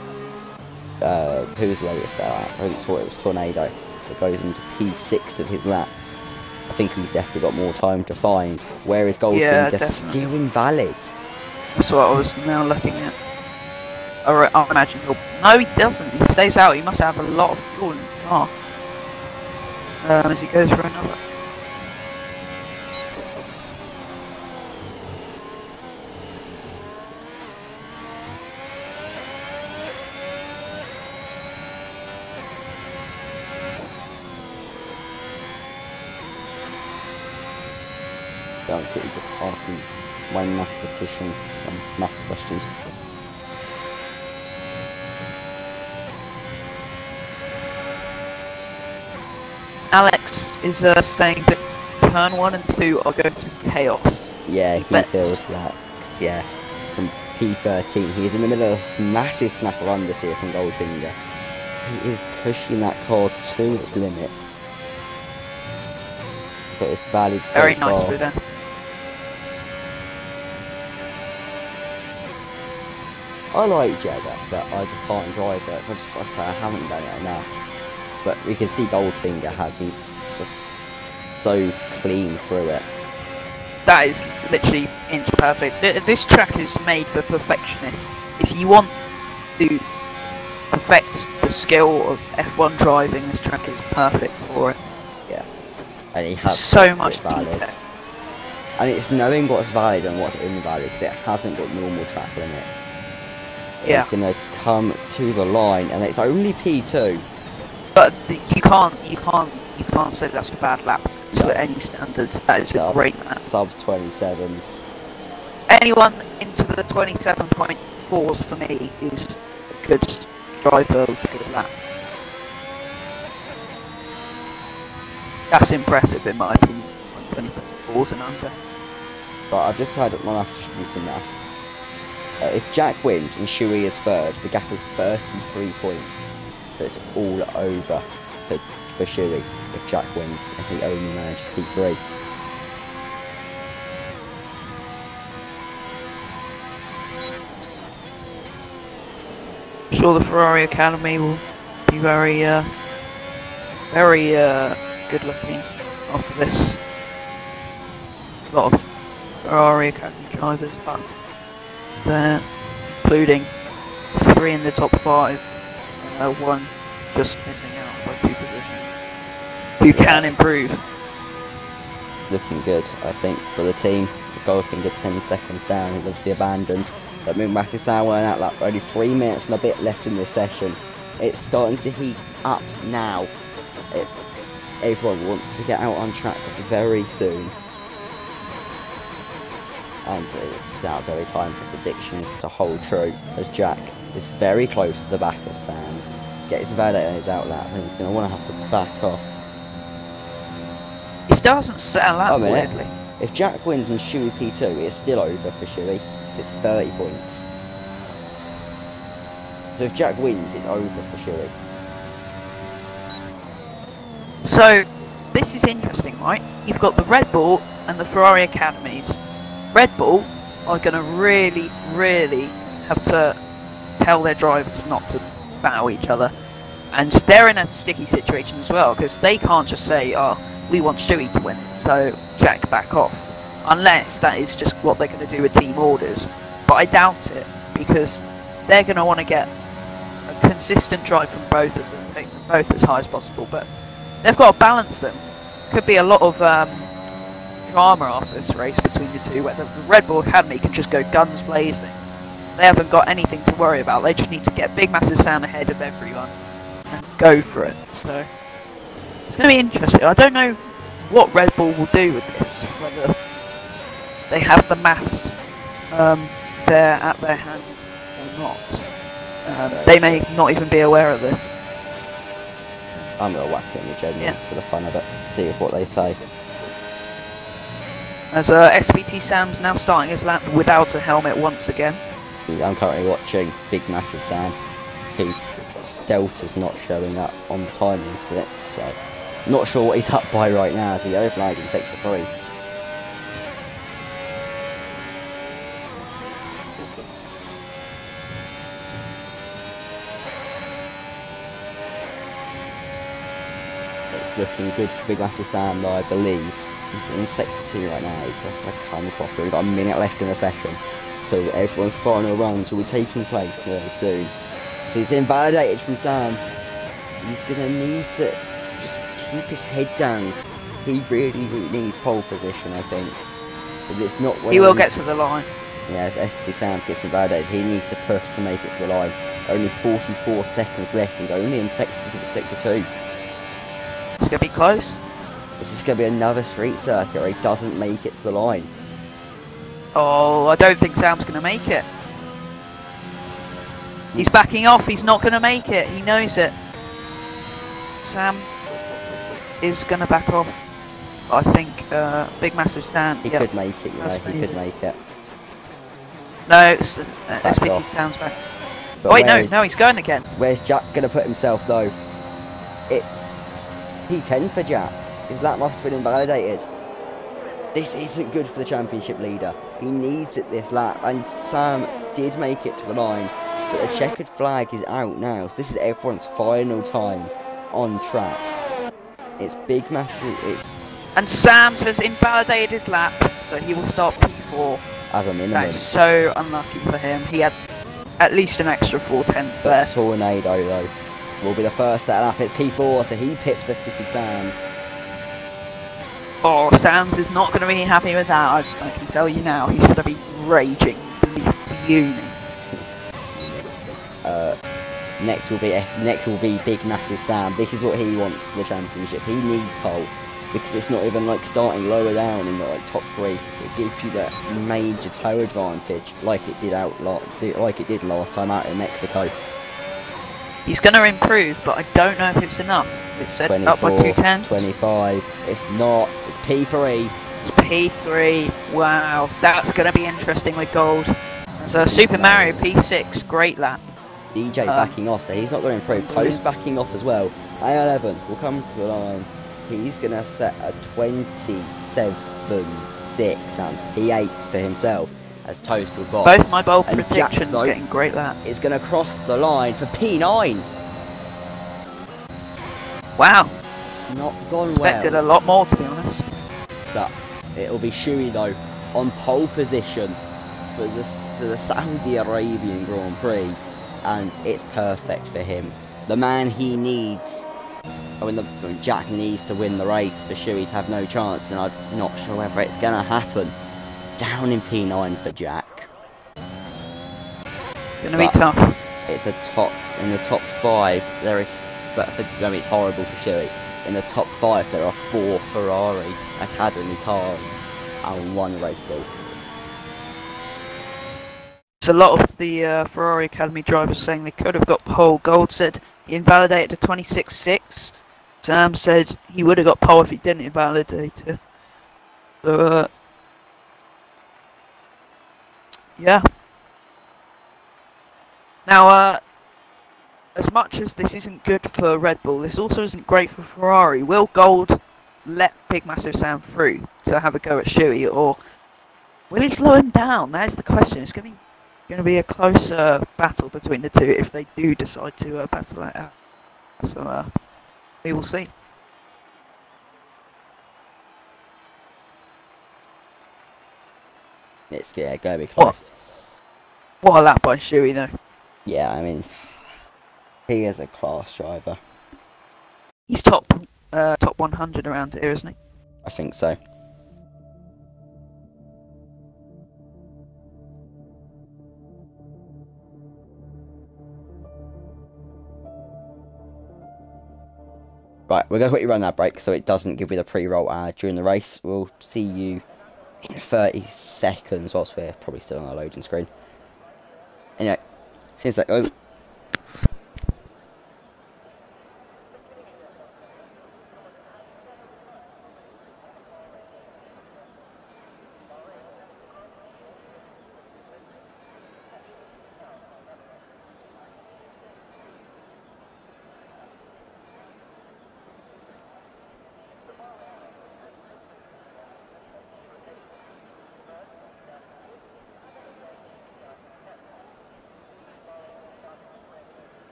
who's latest out. I thought it was Tornado. It goes into P6 of his lap. I think he's definitely got more time to find. Where is Goldfinger? Yeah, still invalid. That's what I was now looking at. I imagine he'll... No, he doesn't. He stays out. He must have a lot of fuel in his car. As he goes for another. I'm quickly just asking my mathematician some maths questions. Alex is saying that turn 1 and 2 are going to chaos. Yeah, he feels that. Cause, yeah, from P13, he is in the middle of a massive snapper understeer from Goldfinger. He is pushing that car to its limits. But it's valid so Very far. nice with that. I like Jagger, but I just can't drive it. Like I say, I haven't done it enough. But we can see Goldfinger he's just so clean through it. That is literally inch perfect. This track is made for perfectionists. If you want to perfect the skill of F1 driving, this track is perfect for it. Yeah, and he has so much valid. detail. And it's knowing what's valid and what's invalid, because it hasn't got normal track limits. Yeah. It's gonna come to the line, and it's only P2. But you can't say that's a bad lap. So at any standards, that is a great lap. Sub 27s. Anyone into the 27.4s for me is a good driver with a good lap. That's impressive in my opinion. 27.4s and under. But I've just had one after to do some maths. If Jack wins and Shuey is third, the gap is 33 points. So it's all over for for Shuey if Jack wins and he only manages P3. I'm sure the Ferrari Academy will be very good looking after this. A lot of Ferrari Academy drivers, but they're including 3 in the top 5, 1 just missing out by 2 positions, who can improve. Looking good, I think, for the team. Just Goldfinger 10 seconds down, he's obviously abandoned. But Massive Sam went out like only 3 minutes and a bit left in this session. It's starting to heat up now. Everyone wants to get out on track very soon. And it's now very time for predictions to hold true, as Jack is very close to the back of Sam's. Gets validated on his outlap and he's going to want to have to back off. He doesn't settle out weirdly. If Jack wins and Shuey P2, it's still over for Shuey. It's 30 points. So if Jack wins, it's over for Shuey. So, this is interesting, right? You've got the Red Bull and the Ferrari Academies. Red Bull are going to really have to tell their drivers not to battle each other. And they're in a sticky situation as well, because they can't just say, oh, we want Shuey to win, so Jack back off. Unless that is just what they're going to do with team orders. But I doubt it, because they're going to want to get a consistent drive from both of them, take them both as high as possible. But they've got to balance them. Could be a lot of drama after this race between the two, whether the Red Bull Academy can just go guns blazing. They haven't got anything to worry about. They just need to get Big Massive Sam ahead of everyone and go for it. So it's going to be interesting. I don't know what Red Bull will do with this, whether they have the mass there at their hand or not. They may not even be aware of this. I'm going to whack it in the general for the fun of it, see what they say. As SPT Sam's now starting his lap without a helmet once again. Yeah, I'm currently watching Big Massive Sam. His delta's not showing up on the timing split, so not sure what he's up by right now as he overlaid in sector 3. It's looking good for Big Massive Sam, though, I believe. He's in sector 2 right now. It's a kind of possible. We've got a minute left in the session, so everyone's final runs will be taking place very soon. So he's invalidated from Sam. He's gonna need to just keep his head down. He really needs pole position, I think. But it's not. He will get to the line. Yeah, if FC Sam gets invalidated, he needs to push to make it to the line. Only 44 seconds left. He's only in sector 2. It's gonna be close. This is going to be another street circuit where he doesn't make it to the line. Oh, I don't think Sam's going to make it. He's backing off, he's not going to make it, he knows it. Sam is going to back off. I think Big Massive Sam... He could make it, you know, he could make it. No, it's SPT Sam's back. But wait, no, he's going again. Where's Jack going to put himself, though? It's P10 for Jack. His lap must have been invalidated. This isn't good for the championship leader. He needs it this lap, and Sam did make it to the line, but the checkered flag is out now, so this is everyone's final time on track. It's Big Massive, and Sam's has invalidated his lap, so he will start P4. As a minimum. That's so unlucky for him. He had at least an extra 4/10 there. Tornado, though, will be the first set lap. It's P4, so he pips SPT Sam's. Oh, Sam's is not going to be happy with that, I can tell you now. He's going to be raging, he's going to be fuming. Next will be Big Massive Sam. This is what he wants for the championship. He needs pole, because it's not even like starting lower down in the top 3. It gives you that major toe advantage, like it did last time out in Mexico. He's going to improve, but I don't know if it's enough. It's said 24, up by 2/10. 25. It's not. It's P3. It's P3. Wow, that's going to be interesting with gold. So Super Mario P6, great lap. DJ backing off, so he's not going to improve. Toast backing off as well. R11 will come to the line. He's going to set a 27.6 and P8 for himself as Toast will box. Both my bold and predictions Jack, though, getting great that. is going to cross the line for P9. Wow. It's not gone Expected well. a lot more, to be honest. But it'll be Shuey though on pole position for the Saudi Arabian Grand Prix, and it's perfect for him. The man he needs. Jack needs to win the race for Shuey to have no chance, and I'm not sure whether it's going to happen. Down in P9 for Jack. Gonna be tough. It's in the top 5. There is, it's horrible for Shuey. In the top 5 there are 4 Ferrari Academy cars and 1 Red Bull. There's a lot of the Ferrari Academy drivers saying they could have got pole. Gold said he invalidated the 26.6. Sam said he would have got pole if he didn't invalidate it. So, yeah. Now, as much as this isn't good for Red Bull, this also isn't great for Ferrari. Will Gold let Big Massive Sam through to have a go at Shuey, or will he slow him down? That is the question. It's going to be a closer battle between the two if they do decide to battle that out. So we will see. It's going to be close. What a lap by Shuey though. Yeah, I mean, he is a class driver. He's top 100 around here, isn't he? I think so. Right, we're going to quickly run that break so it doesn't give you the pre-roll ad during the race. We'll see you in 30 seconds whilst we're probably still on our loading screen. Anyway, seems like... Oh.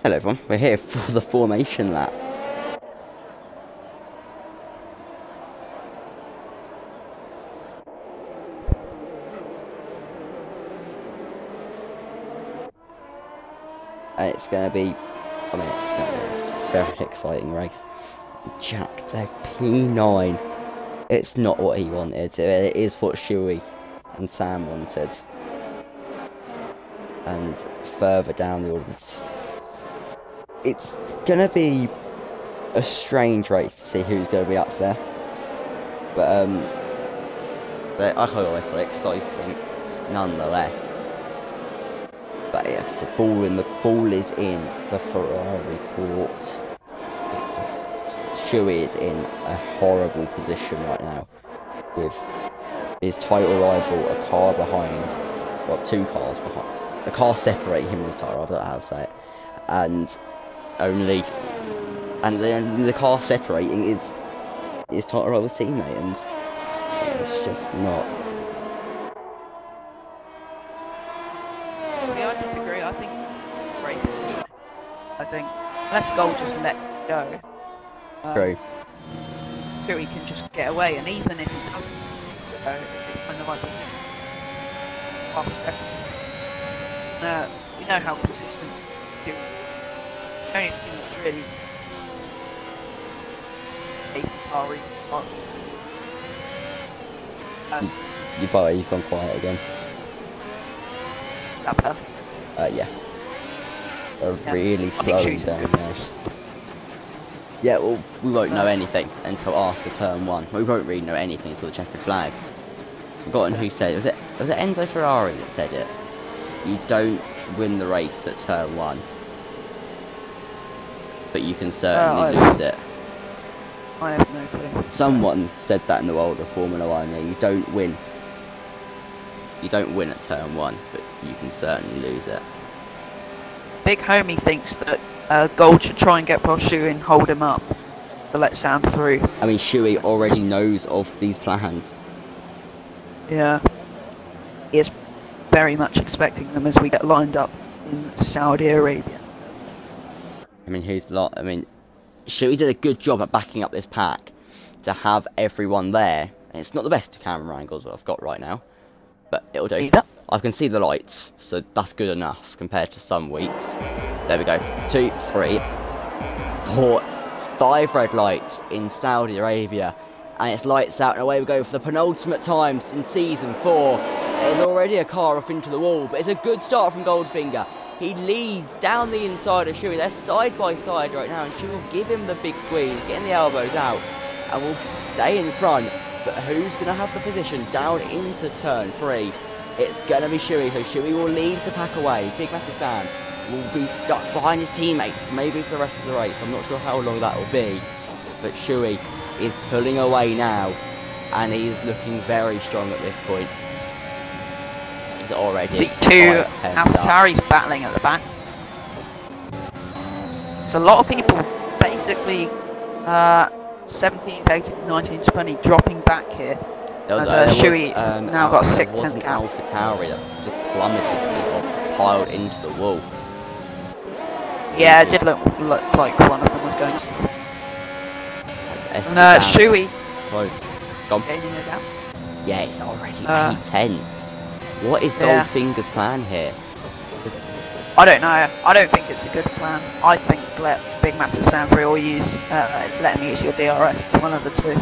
Hello everyone, we're here for the formation lap. And it's going to be, it's going to be just a very exciting race. Jack, the P9. It's not what he wanted, it is what Shuey and Sam wanted. And further down the order, it's going to be a strange race to see who's going to be up there. But, I hope it's exciting nonetheless. But yeah, the ball is in the Ferrari court. Shuey is in a horrible position right now, with his title rival a car behind, well, 2 cars behind. A car separating him and his title rival, I don't know how to say it, and the car separating is his title rival's teammate, and yeah, it's just not. Yeah, I disagree. I think great position. I think unless Gold just let go, True. Shuey can just get away, and even if he doesn't go, it's in the right position. Half a second. We know how consistent Shuey is. The only thing that's really You've gone quiet again. That better? Yeah. They're really slowing down now. Yeah, well, we won't know anything until after turn 1. We won't really know anything until the checkered flag. I've forgotten who said it. Was it Enzo Ferrari that said it? You don't win the race at turn 1, but you can certainly lose it. I have no clue. Someone said that in the world of Formula 1. Yeah, you don't win. You don't win at turn 1, but you can certainly lose it. Big Homie thinks that Gold should try and get past Shuey and hold him up to let Sam through. I mean, Shuey already knows of these plans. Yeah. He is very much expecting them as we get lined up in Saudi Arabia. I mean, Shuey did a good job at backing up this pack to have everyone there. And it's not the best camera angles that I've got right now, but it'll do. Either. I can see the lights, so that's good enough compared to some weeks. There we go. 2, 3, 4, 5 red lights in Saudi Arabia. And it's lights out and away we go for the penultimate time in Season 4. There's already a car off into the wall, but it's a good start from Goldfinger. He leads down the inside of Shuey. They're side by side right now, and Shuey will give him the big squeeze, getting the elbows out, and will stay in front. But who's going to have the position down into turn 3? It's going to be Shuey, who Shuey will lead the pack away. Big Massive Sam will be stuck behind his teammate, maybe for the rest of the race. I'm not sure how long that will be, but Shuey is pulling away now, and he is looking very strong at this point. He's already See, two Alphatauri's battling at the back. So a lot of people basically 17th, 18th, 19th, 20th dropping back here. Shuey now got 6th. It wasn't AlphaTauri that just plummeted or piled into the wall. Yeah, it did look like one of them was going to. And Shuey. Close. Gone. Gaining it out. Yeah, it's already 8 tenths. What is Goldfinger's plan here? I don't know. I don't think it's a good plan. I think let Big Massive Sam free or let him use your DRS. One of the two.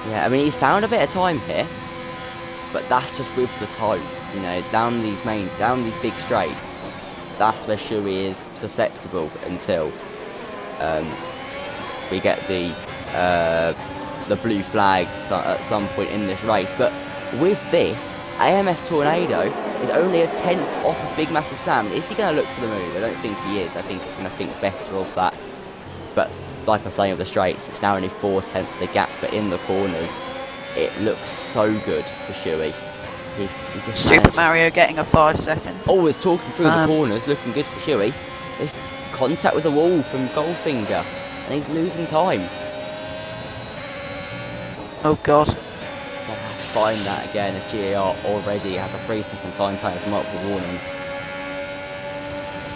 Yeah, I mean, he's found a bit of time here, but that's just with the toe. You know, down these big straights, that's where Shuey is susceptible until we get the blue flags at some point in this race. But with this, AMS Tornado is only a 10th off of Big Massive Sam. Is he going to look for the move? I don't think he is. I think he's going to think better of that. But like I was saying, of the straights, it's now only 4 tenths of the gap, but in the corners, it looks so good for Shuey. He just Super Mario getting a 5 seconds. Always talking through the corners, looking good for Shuey. There's contact with the wall from Goldfinger, and he's losing time. Oh god. He's going to have to find that again, as GAR already have a 3-second time plan for multiple warnings.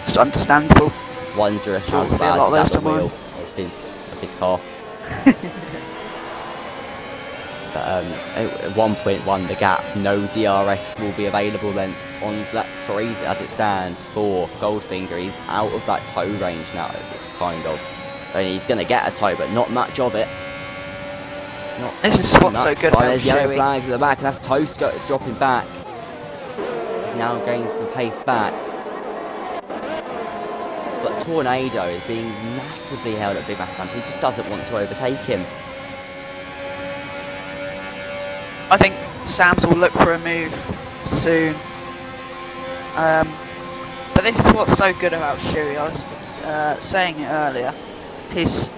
It's understandable. Wonder if how's bad is at the wheel of his car. But at 1.1 the gap, no DRS will be available then on lap 3 as it stands for Goldfinger. He's out of that toe range now, kind of. I mean, he's going to get a toe, but not much of it. It's not. This is what's so good about There's yellow Shuey. flags at the back, and that's Tosco dropping back. He's now gains the pace back. But Tornado is being massively held at Big Massive Sam, so he just doesn't want to overtake him. I think Sam's will look for a move soon. But this is what's so good about Shuey. I was saying it earlier. His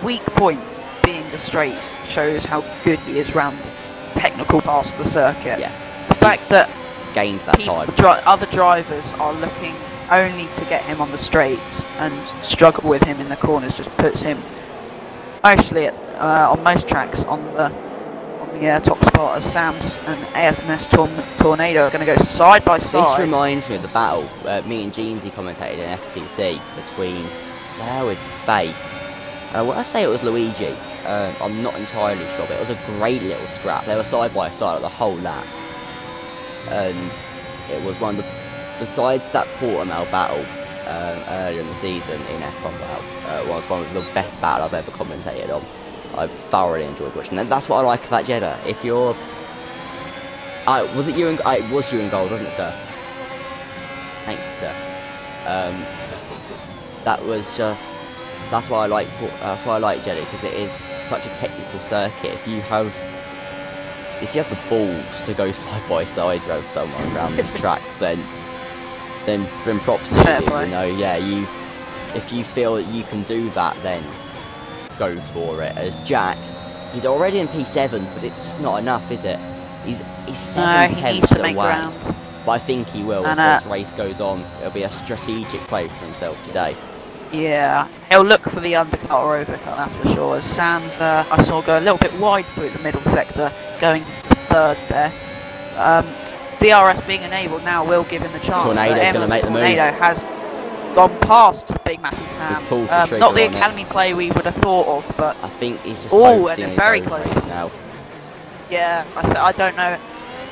weak point being the straights shows how good he is round technical parts of the circuit. Yeah. The fact that gained that time. Other drivers are looking only to get him on the straights and struggle with him in the corners just puts him mostly on most tracks on the top spot, as Sam's and AMS Tornado are going to go side by side. This reminds me of the battle me and Jeansy commentated in FTC between Sir with Face. When I say it was Luigi, I'm not entirely sure, but it was a great little scrap. They were side by side the whole lap, and it was one of besides that Portimao battle earlier in the season in F1WL, was one of the best battles I've ever commentated on. I've thoroughly enjoyed watching that. That's what I like about Jeddah. If you're... was it you and... it was you in gold, wasn't it, sir? Thank you, sir. That was just That's why I like Jelly, because it is such a technical circuit. If you have the balls to go side by side with someone around this track, then props to you. You know, yeah. If you feel that you can do that, then go for it. As Jack, he's already in P7, but it's just not enough, is it? He's 7/10 away. But I think he will as this race goes on. It'll be a strategic play for himself today. Yeah, he'll look for the undercut or overcut, that's for sure. As Sam's, I saw go a little bit wide through the middle sector, going third there. DRS being enabled now will give him the chance. Tornado's going to make the move. Tornado has gone past Big Massive Sam. He's pulled the trigger not the on academy play we would have thought of, but I think he's just focusing and his very own close race now. Yeah, I don't know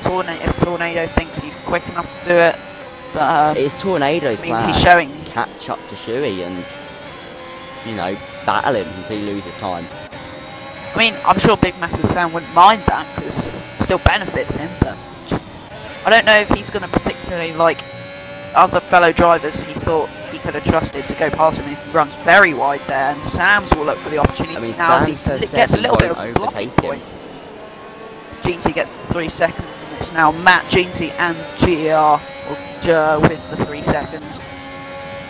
if Tornado thinks he's quick enough to do it, but it's Tornado's plan. He's showing catch up to Shuey and, you know, battle him until he loses time. I mean, I'm sure Big Massive Sam wouldn't mind that, because it still benefits him, but I don't know if he's going to particularly like other fellow drivers he thought he could have trusted to go past him. He runs very wide there, and Sam's will look for the opportunity. I mean, now Sam he says gets a little bit of overtake him. GT gets the 3 seconds, and it's now Matt, GT and GR with the 3 seconds.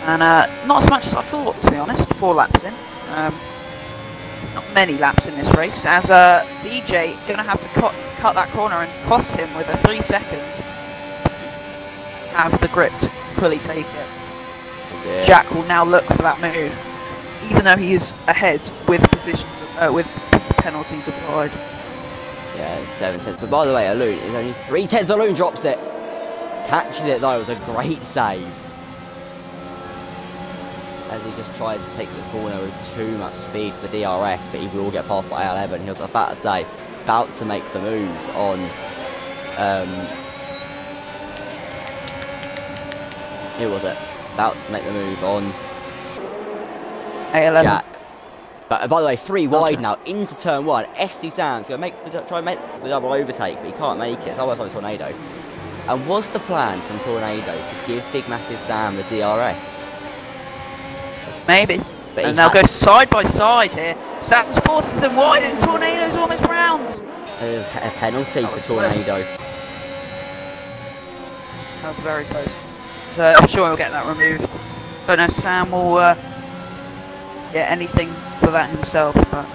And not as much as I thought, to be honest, 4 laps in. Not many laps in this race, as DJ going to have to cut that corner and cross him with a 3 seconds. Have the grip to fully take it. Oh, Jack will now look for that move, even though he is ahead with with penalties applied. Yeah, 7/10. But by the way, Alun is only 3/10. Alun drops it, catches it though. It was a great save. As he just tried to take the corner with too much speed for the DRS, but he will get past by R11. He was about to say, about to make the move on. Who was it? About to make the move on A11. Jack. But by the way, 3 wide now into turn 1. SD Sam's going to try and make the double overtake, but he can't make it. It's almost like a Tornado. And was the plan from Tornado to give Big Massive Sam the DRS? Maybe. And they'll go side by side here. Sam's forces him wide and Tornado's almost round. There's a penalty for Tornado. That was very close. So I'm sure he'll get that removed. Don't know if Sam will get anything for that himself, but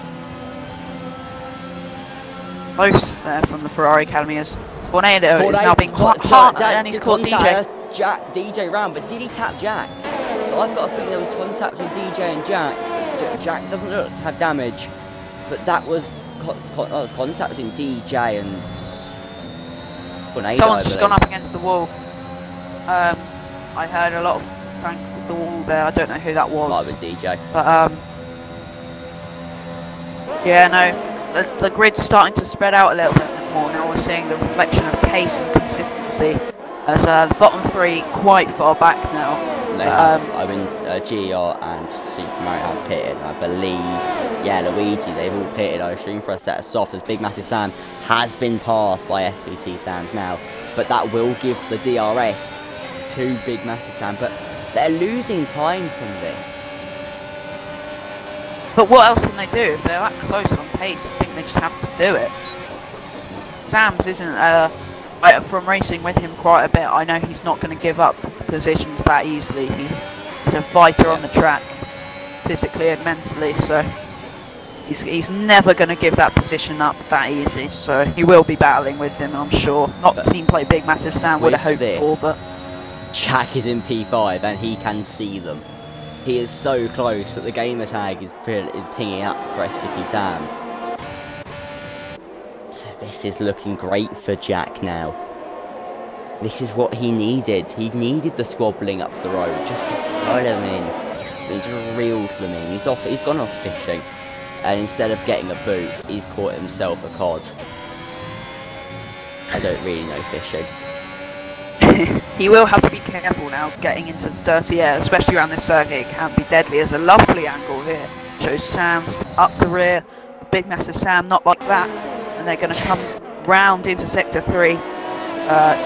close there from the Ferrari Academy as Tornado is now being hard and he's caught DJ. Jack, DJ round, but did he tap Jack? I've got a feeling there was contact between DJ and Jack. Jack doesn't look to have damage, but that was contact between DJ and Tornado. Someone's just gone up against the wall. I heard a lot of cranks at the wall there. I don't know who that was. Might have been DJ. But yeah, no, the grid's starting to spread out a little bit more. Now we're seeing the reflection of pace and consistency. As the bottom 3 quite far back now. They have, I mean, GR and Super Mario have pitted. I believe, yeah, Luigi, they've all pitted. I assume for a set of soft, as Big Massive Sam has been passed by SBT Sams now. But that will give the DRS to Big Massive Sam. But they're losing time from this. But what else can they do? If they're that close on pace, I think they just have to do it. Sams isn't from racing with him quite a bit. I know he's not going to give up positions that easily. He's a fighter on the track, physically and mentally, so he's never going to give that position up that easy. So he will be battling with him, I'm sure. Not the team play Big Massive Sam would have hoped for, but Jack is in P5 and he can see them. He is so close that the gamer tag is pinging up for SBT Sams. So this is looking great for Jack now. This is what he needed. He needed the squabbling up the road just to put him in. He just reeled them in. He's gone off fishing. And instead of getting a boot, he's caught himself a cod. I don't really know fishing. He will have to be careful now getting into the dirty air, especially around this circuit. It can be deadly. There's a lovely angle here. Shows Sam's up the rear. Big Massive Sam, not like that. And they're going to come round into sector 3,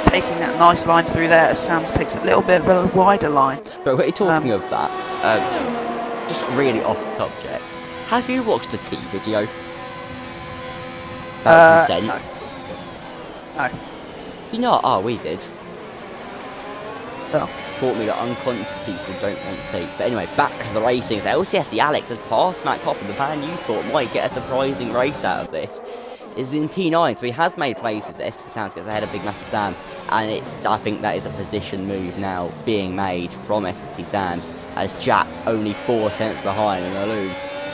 taking that nice line through there as Sam's takes a little bit of a wider line. But we're talking of that. just really off the subject. Have you watched the T video? About consent? No. You know, oh, we did. Oh. Taught me that unconscious people don't want tea. But anyway, back to the racing. So LCSC Alex has passed Matt Copper, the man you thought might get a surprising race out of this. Is in P9, so he has made places. SPT Sounds gets ahead of Big Massive Sam, and I think that is a position move now being made from SPT Sam's, as Jack only 4 tenths behind and Aloon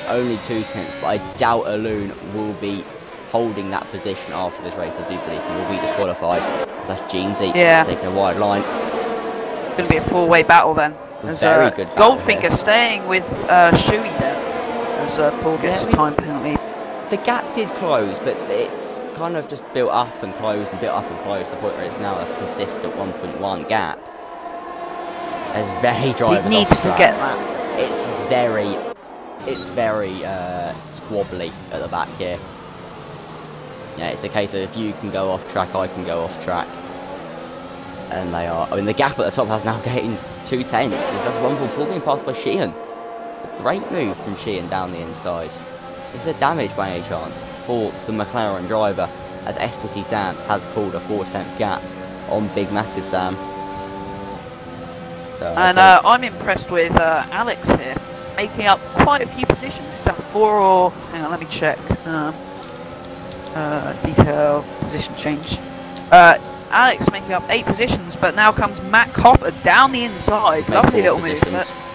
only 2 tenths, but I doubt Aloon will be holding that position after this race. I do believe he will be disqualified. That's Jeansy taking a wide line. It's going to be a four-way battle then. Very good battle Goldfinger here. Staying with Shuey there, as Paul gets a time penalty. The gap did close, but it's kind of just built up and closed and built up and closed to the point where it's now a consistent 1.1 gap. There's very drivers He needs off the to track. get that. It's very squabbly at the back here. Yeah, it's a case of if you can go off track, I can go off track. And they are. I mean, the gap at the top has now gained 2 tenths. That's one from Paul being passed by Sheehan. A great move from Sheehan down the inside. Is there damage by any chance for the McLaren driver, as SPT Sam's has pulled a 4 tenth gap on Big Massive Sam? So And I'm impressed with Alex here, making up quite a few positions. Is that 4 or... hang on, let me check. Detail, position change. Alex making up 8 positions, but now comes Matt Copper down the inside. Lovely little move.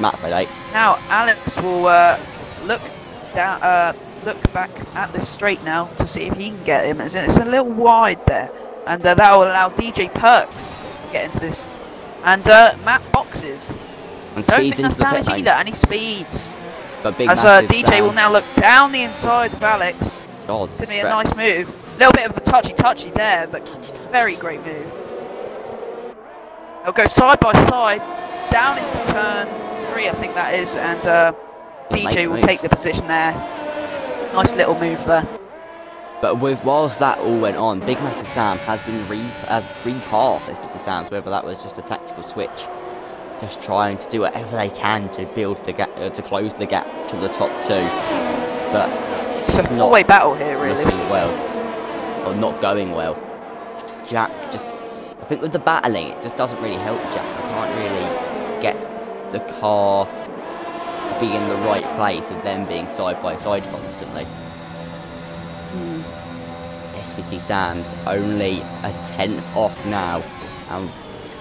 Matt's made 8. Now Alex will look down, look back at this straight now to see if he can get him. It's a little wide there, and that will allow DJ Perks to get into this. And Matt boxes. And speeds into the pit damage lane. either, and he speeds. But Big As Massive DJ Sam, will now look down the inside of Alex. God, It's going to be a nice move. A little bit of a touchy there, but very great move. They'll go side by side, down into turn 3, I think that is, and DJ will take the position there. Nice little move there. But whilst that all went on, Big Massive Sam has been repassed SPT Sam's, whether that was just a tactical switch, just trying to do whatever they can to build the gap, to close the gap to the top 2. But it's a just not four-way battle here, really. looking well, or not going well. Jack just, I think with the battling, it just doesn't really help Jack. I can't really get the car to be in the right place of them being side by side constantly. SPT Sam's only a 10th off now, and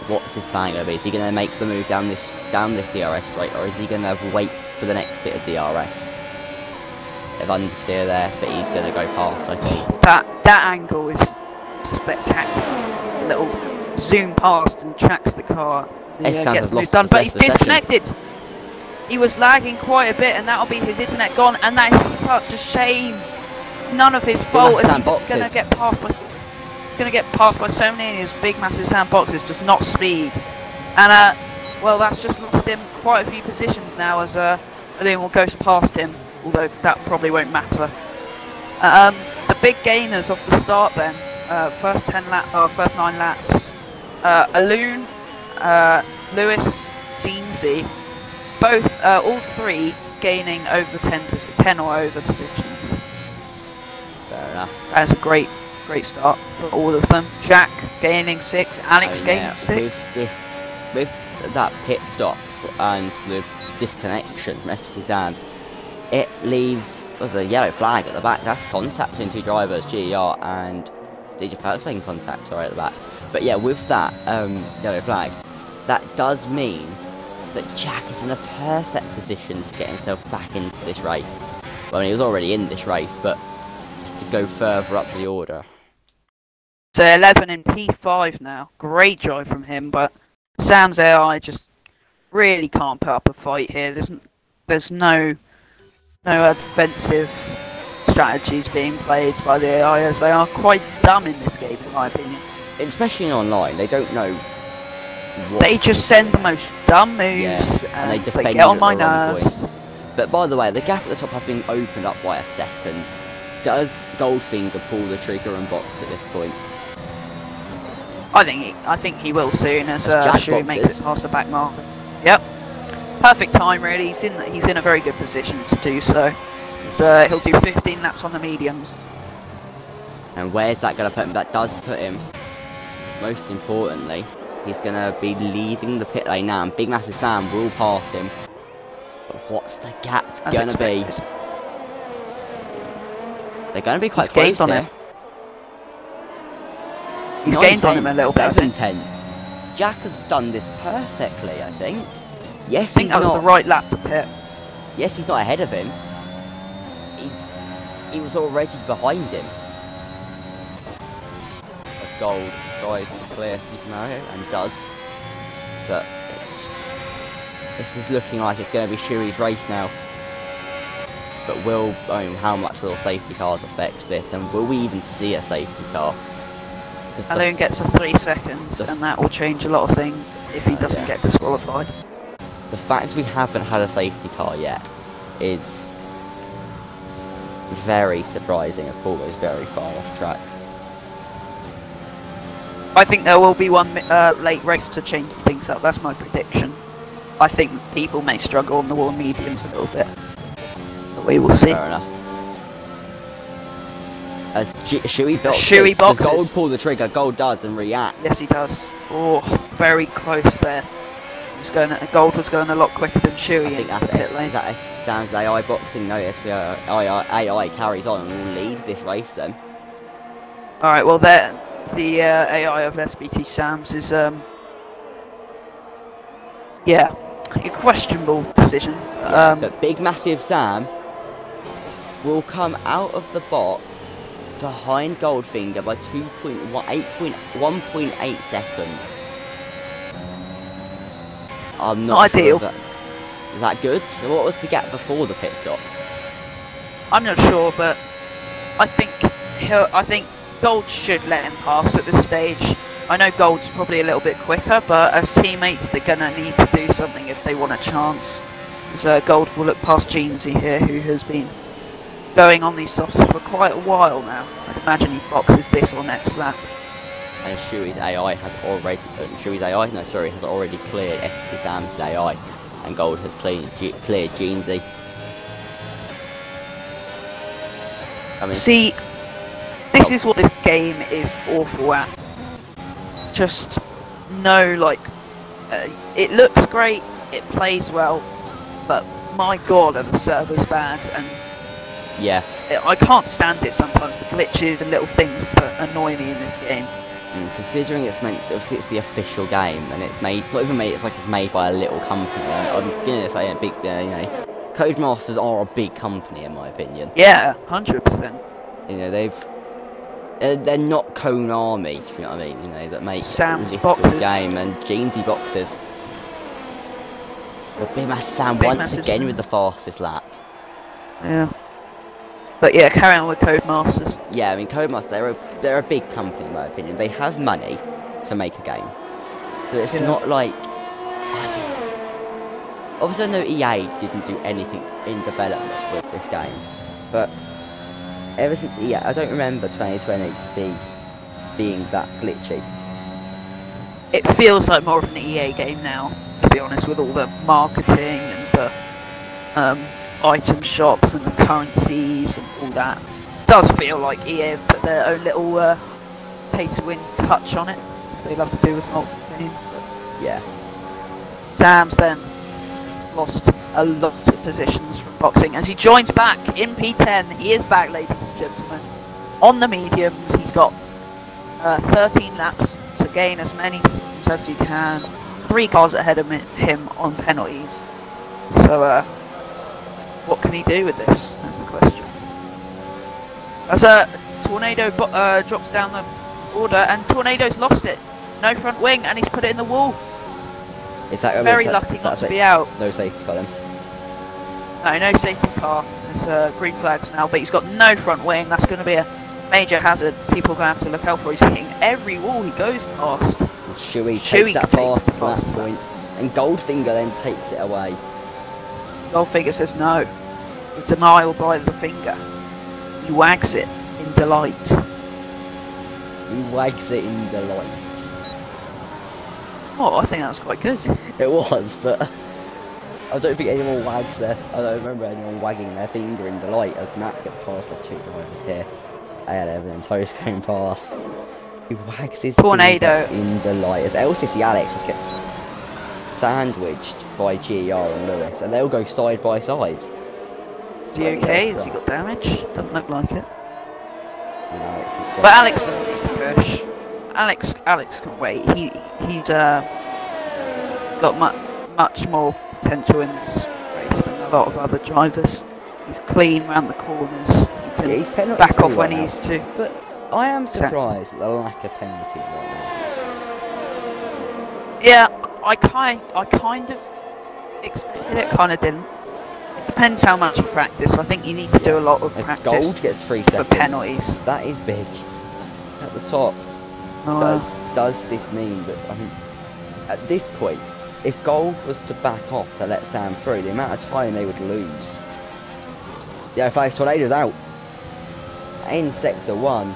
what's his plan going to be? Is he going to make the move down this DRS straight, or is he going to wait for the next bit of DRS? They've understeer there, but he's going to go past, I think. That angle is spectacular. A little zoom past and tracks the car. Gets the move done, but he's disconnected. He was lagging quite a bit, and that'll be his internet gone, and that is such a shame. None of his fault. He's going to get passed by so many of his Big Massive sandboxes, just not speed. And well, that's just lost him quite a few positions now, as Aloon will go past him, although that probably won't matter. The big gainers off the start then, first 9 laps. Aloon, Lewis, Jeansy, both, all 3 gaining over 10 or over positions. Fair enough. That's a great start for all of them. Jack gaining 6, Alex gaining 6. With that pit stop and the disconnection from SPT Sam's, it leaves a yellow flag at the back. That's contact between 2 drivers, GER and DJ Perks making contact, sorry, at the back. But yeah, with that yellow flag, that does mean that Jack is in a perfect position to get himself back into this race. Well, I mean, he was already in this race, but just to go further up the order. So 11 in P5 now. Great drive from him, but Sam's AI just really can't put up a fight here. There's no defensive strategies being played by the AI, as they are quite dumb in this game, in my opinion. Especially online, they don't know what they just send the most dumb moves, and they defend get on my at the wrong nerves. points. But by the way, the gap at the top has been opened up by a second. Does Goldfinger pull the trigger and box at this point? I think he will soon, as Shu makes it past the back mark. Yep. perfect time really. He's in a very good position to do so. He'll do 15 laps on the mediums. And where's that going to put him? That does put him, most importantly, he's going to be leaving the pit lane now, and Big Massive Sam will pass him. But what's the gap going to be? They're going to be quite close here. He's gained on him a little bit. 7 tenths. Jack has done this perfectly, I think. Yes, I think that was the right lap to pit. Yes, he's not ahead of him. He was already behind him. As Gold tries to clear Super Mario, and does. But it's just... this is looking like it's going to be Shuey's race now. But how much will safety cars affect this? And will we even see a safety car? Alone gets a 3 seconds, and that will change a lot of things if he doesn't get disqualified. The fact we haven't had a safety car yet is very surprising, as Paul goes very far off track. I think there will be one late race to change things up. That's my prediction. I think people may struggle on the warm mediums a little bit, but we will see. Fair enough. As Shuey boxes, does Gold pull the trigger? Gold does and reacts. Yes, he does. Oh, very close there. Gold was going a lot quicker than Shuey. I think that's it. Is that Sam's AI boxing? No, yes, AI carries on and will lead this race then. Alright, well the AI of SBT Sam's is yeah, a questionable decision. Yeah, but Big Massive Sam will come out of the box behind Goldfinger by 1.8 seconds. I'm not sure ideal. Is that good? So what was the gap before the pit stop? I'm not sure, but I think Gold should let him pass at this stage. I know Gold's probably a little bit quicker, but as teammates they're gonna need to do something if they want a chance. So Gold will look past Jeansy here, who has been going on these softs for quite a while now. I'd imagine he boxes this or next lap. And Shuey's AI has already has already cleared FP Sam's AI, and Gold has cleared Jeansy. I mean, see, this is what this game is awful at. Just it looks great, it plays well, but my god, are the servers bad, and yeah, I can't stand it sometimes, the glitches and little things that annoy me in this game. Considering it's it's the official game, and it's not even made, it's like it's made by a little company. I'm gonna say a big, Codemasters are a big company in my opinion. Yeah, 100%. You know, they're not Konami, if you know what I mean, that make Sam's boxes game, and Jeansy boxes. But Big Massive Sam once again with the fastest lap. Yeah. But yeah, carry on with Codemasters. Yeah, I mean Codemasters, they're a big company in my opinion. They have money to make a game, but it's not like obviously I know EA didn't do anything in development with this game, but ever since EA, I don't remember 2020 being that glitchy. It feels like more of an EA game now, to be honest, with all the marketing and the item shops and the currencies and all that. It does feel like EA have put their own little pay-to-win touch on it, as they love to do with multiple games. But yeah. Sam's then lost a lot of positions from boxing as he joins back in P10. He is back, ladies and gentlemen, on the mediums. He's got 13 laps to gain as many positions as he can. 3 cars ahead of him on penalties. So what can he do with this? That's the question. As a Tornado drops down the order, and Tornado's lost it. No front wing, and he's put it in the wall. Is that very lucky not to be out? No safety car then? No safety car. There's green flags now, but he's got no front wing. That's going to be a major hazard. People are going to have to look out for. He's hitting every wall he goes past. And Shuey takes that fastest lap point, and Goldfinger then takes it away. Goldfinger says no. Denial by the finger. He wags it in delight. He wags it in delight. Oh, I think that was quite good. It was, but I don't think anyone wags their... I don't remember anyone wagging their finger in delight as Matt gets past by 2 drivers here. R11 and Toast going past. He wags his Tornado finger in delight as LCC Alex just gets sandwiched by GER and Lewis, and they'll go side by side. Is he okay? Has he got damage? Doesn't look like it. But Alex doesn't need to push. Alex can wait. He's got much more potential in this race than a lot of other drivers. He's clean around the corners. He can back off when he needs to. But I am surprised at the lack of penalty right now. Yeah, I kind of expected it, kind of didn't. It depends how much you practice. I think you need to do a lot of practice. Gold gets 3 seconds. For penalties. That is big. At the top. Does this mean that, I mean, at this point, if Gold was to back off to let Sam through, the amount of time they would lose. Yeah, Flags Tornado's out. In Sector 1.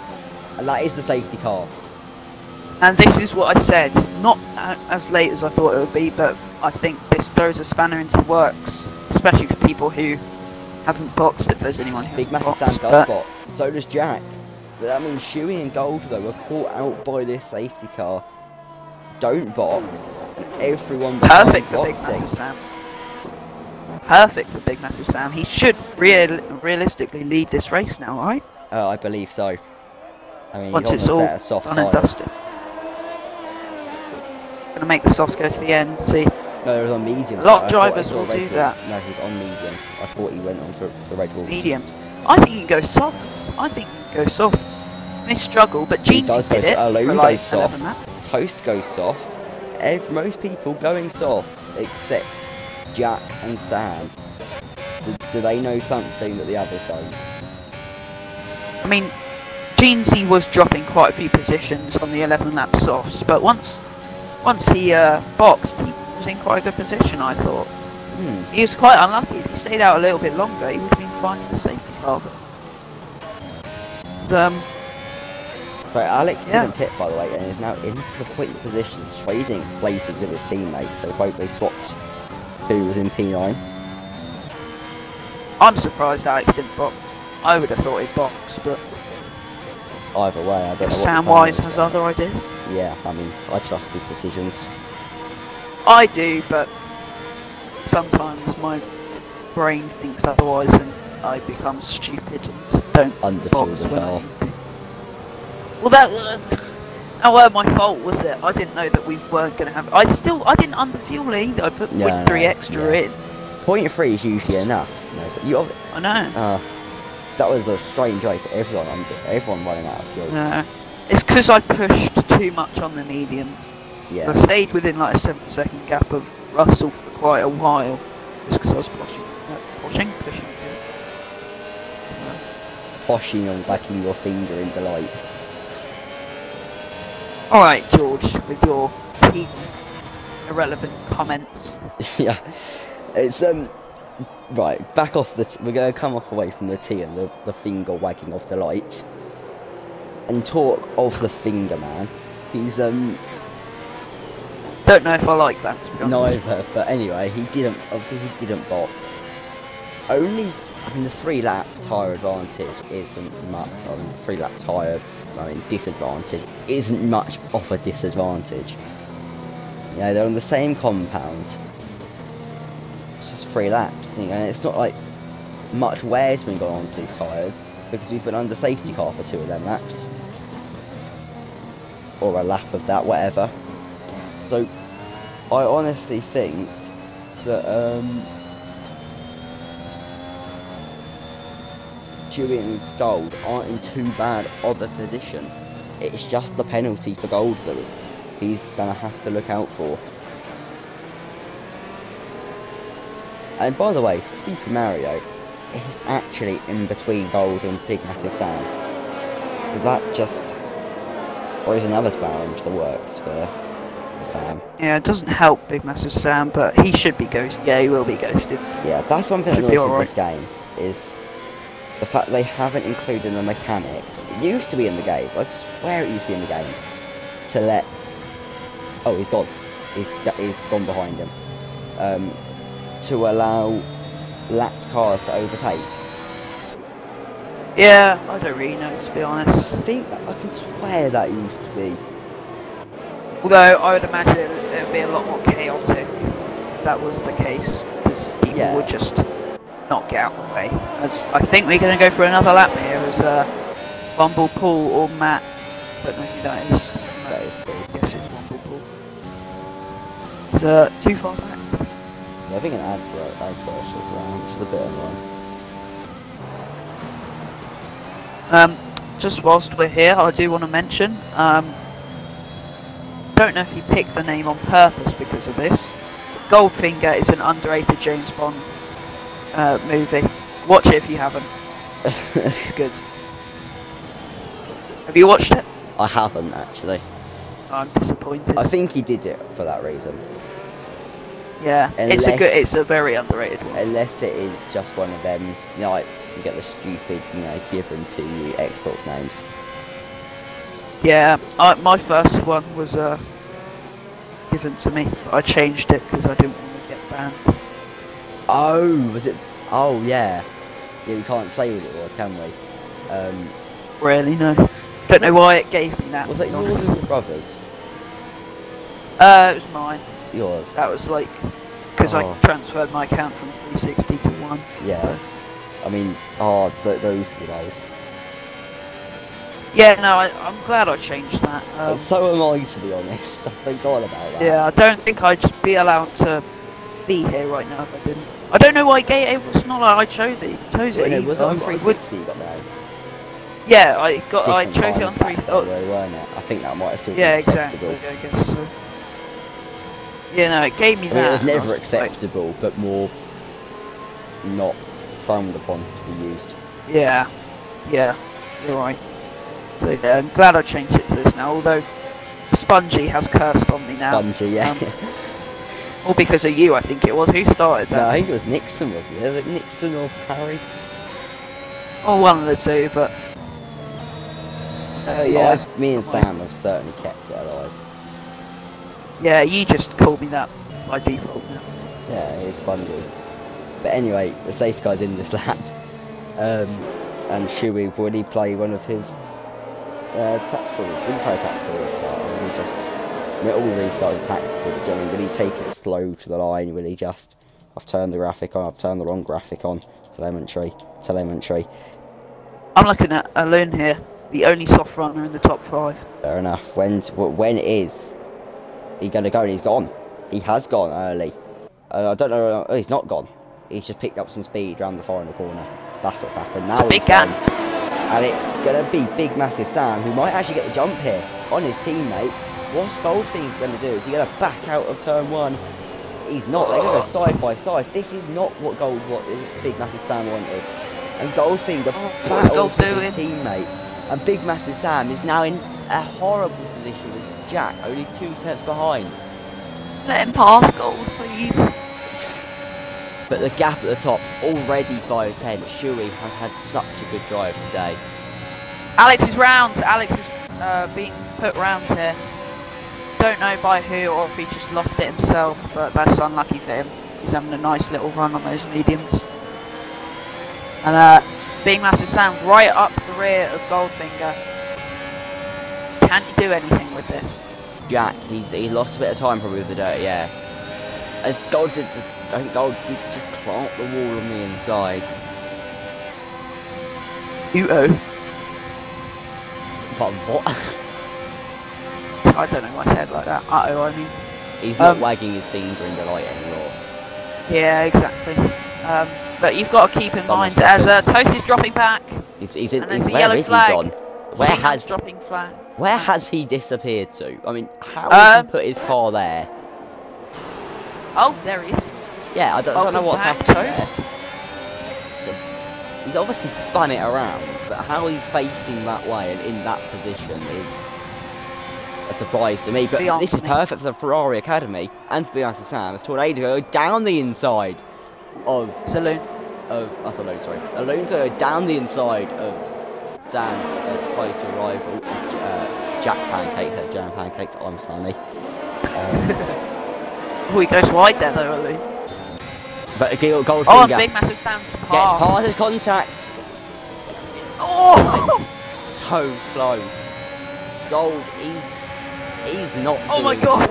And that is the safety car. And this is what I said. Not as late as I thought it would be, but I think this throws a spanner into the works. Especially for people who haven't boxed, if there's anyone who Big Massive boxed, Sam does box. So does Jack. But that means Shuey and Gold, though, are caught out by this safety car. Don't box. And everyone perfect for boxing. Big Massive Sam. Perfect for Big Massive Sam. He should realistically lead this race now, right? I believe so. I mean, once he's it's on all a set of soft done and tyres. dusted. Gonna make the softs go to the end. See. No, it was on mediums. A lot of drivers will do that. No, he's on mediums. I thought he went on to the Red Bulls. Mediums. I think you can go softs. I think you can go softs. They struggle, but Jeans did it. Lou like goes soft. Toast goes soft. Most people going soft, except Jack and Sam. Do they know something that the others don't? I mean, Jeansy was dropping quite a few positions on the 11 lap softs, but once he boxed, he was in quite a good position, I thought. He was quite unlucky. If he stayed out a little bit longer, he would have been fine in the safety car. But Alex didn't pit, by the way, and is now into the point positions, trading places with his teammates. So both they swapped who was in P9. I'm surprised Alex didn't box. I would have thought he'd box, but either way, I don't know. Sam Wise has other ideas. Yeah, I mean, I trust his decisions. I do, but sometimes my brain thinks otherwise, and I become stupid and don't underfuel the car. Well, that weren't my fault, was it? I didn't know that we weren't going to have. I didn't underfuel either. I put 0.3 extra in. 0.3 is usually enough. You know, so I know. That was a strange race. Everyone running out of fuel. No, it's because I pushed too much on the mediums. Yeah. So I stayed within like a 7-second gap of Russell for quite a while, just because I was pushing. Poshing and wagging your finger in delight. All right, George, with your team irrelevant comments. Yeah, it's right. Back off we're gonna come off away from the tea and the finger wagging of delight, and talk of the finger man. He's Don't know if I like that, to be honest. neither, but anyway, he didn't box. Only, I mean, the 3-lap tyre advantage isn't much. I mean, 3-lap tyre, disadvantage isn't much of a disadvantage. You know, they're on the same compound. It's just 3 laps, you know, and it's not like much wear's been going on to these tyres, because we've been under safety car for 2 of them laps. Or a lap of that, whatever. So, I honestly think that, Dewey and Gold aren't in too bad of a position. It's just the penalty for Gold that he's going to have to look out for. And by the way, Super Mario is actually in between Gold and Big Massive Sam. So that just throws another spanner into the works for Sam. Yeah, it doesn't help Big Massive Sam, but he should be ghosted. Yeah, he will be ghosted. Yeah, that's one thing that annoys me in this game, is the fact they haven't included a mechanic. It used to be in the games, I swear it used to be in the games, to let... Oh, he's gone. He's gone behind him. to allow lapped cars to overtake? Yeah, I don't really know, to be honest. I think that, I can swear that used to be. Although I would imagine it would be a lot more chaotic if that was the case, because people would just not get out of the way. As I think we're going to go for another lap here as Bumble Paul or Matt. Don't know who that is. That is Paul. Yes, it's Bumble Paul. It's too far back. Yeah, I think an ad crash is around, which is a bit annoying. Just whilst we're here, I do want to mention, don't know if he picked the name on purpose because of this. Goldfinger is an underrated James Bond movie. Watch it if you haven't. It's good. Have you watched it? I haven't actually. I'm disappointed. I think he did it for that reason. Yeah, it's a very underrated one. Unless it is just one of them, you know, like you get the stupid, you know, given to you Xbox names. Yeah, my first one was given to me, but I changed it because I didn't want to get banned. Oh, was it? Oh, yeah. Yeah, we can't say what it was, can we? Really, no. Don't know why it gave me that. Was that yours or your brother's? It was mine. Yours? That was like, because I transferred my account from 360 to 1. Yeah. So. I mean, those were the days. Yeah, no, I'm glad I changed that. So am I, to be honest. I forgot about that. Yeah, I don't think I'd be allowed to be here right now if I didn't. I don't know why it was not like I chose it. Was it on 360 you got there? Yeah, I chose it on 360. Weren't it? I think that might have still been acceptable. Exactly, I guess so. Yeah, no, it gave me that. It was never acceptable, but more not frowned upon to be used. Yeah, you're right. So yeah, I'm glad I changed it to this now, although Spongy has cursed on me now. Spongy, yeah. All because of you, I think it was. Who started that? No, I think it was Nixon, wasn't it? Was it Nixon or Harry? Or one of the two, but... yeah. Me and Sam have certainly kept it alive. Yeah, you just called me that by default now. Yeah, it's Spongy. But anyway, the safety car's in this lap. And Shuey, would he play one of his tactical? Would he play a tactical restart? Or would he just... I mean, all restarts are tactical, but do you know what I mean? Will he take it slow to the line? Will he just... I've turned the graphic on, I've turned the wrong graphic on. Telemetry. I'm looking at Alun here, the only soft runner in the top 5. Fair enough. When is he going to go? And he's gone. He has gone early. I don't know. Oh, he's not gone. He's just picked up some speed around the final corner. That's what's happened. Now he's gone. And it's going to be Big Massive Sam, who might actually get the jump here on his teammate. What's Goldfinger going to do? Is he going to back out of turn 1? He's not. They're going to go side by side. This is not what Big Massive Sam wanted. And Goldfinger battles with his teammate. And Big Massive Sam is now in a horrible position with Jack, only 2 tenths behind. Let him pass Gold, please. But the gap at the top, already 5-10. Shuey has had such a good drive today. Alex is round. Alex is being put round here. Don't know by who or if he just lost it himself, but that's unlucky for him. He's having a nice little run on those mediums. And Big Massive Sam right up the rear of Goldfinger. Can't do anything with this. Jack, he lost a bit of time probably with the dirty air. It's Gold did, I think Gold did just plant the wall on the inside. What? I don't know why I said like that. I mean... He's not wagging his finger in delight anymore. Yeah, exactly. But you've got to keep in mind as Toast is dropping back. Where is he gone? Where has he disappeared to? I mean, how did he put his car there? Oh, there he is. Yeah, I don't know what's happened there. He's obviously spun it around, but how he's facing that way and in that position is a surprise to me. But this is perfect for the Ferrari Academy and to be honest with Sam. As Tornado go down the inside of Alun down the inside of Sam's title rival, Jack Pancakes. Jam Pancakes. I'm funny. Oh, he goes wide there though, Alun. But Goldfinger Oh, and Big Massive Sam's gets pass. past his contact. Oh! It's so close. Gold, he's not Oh my doing god!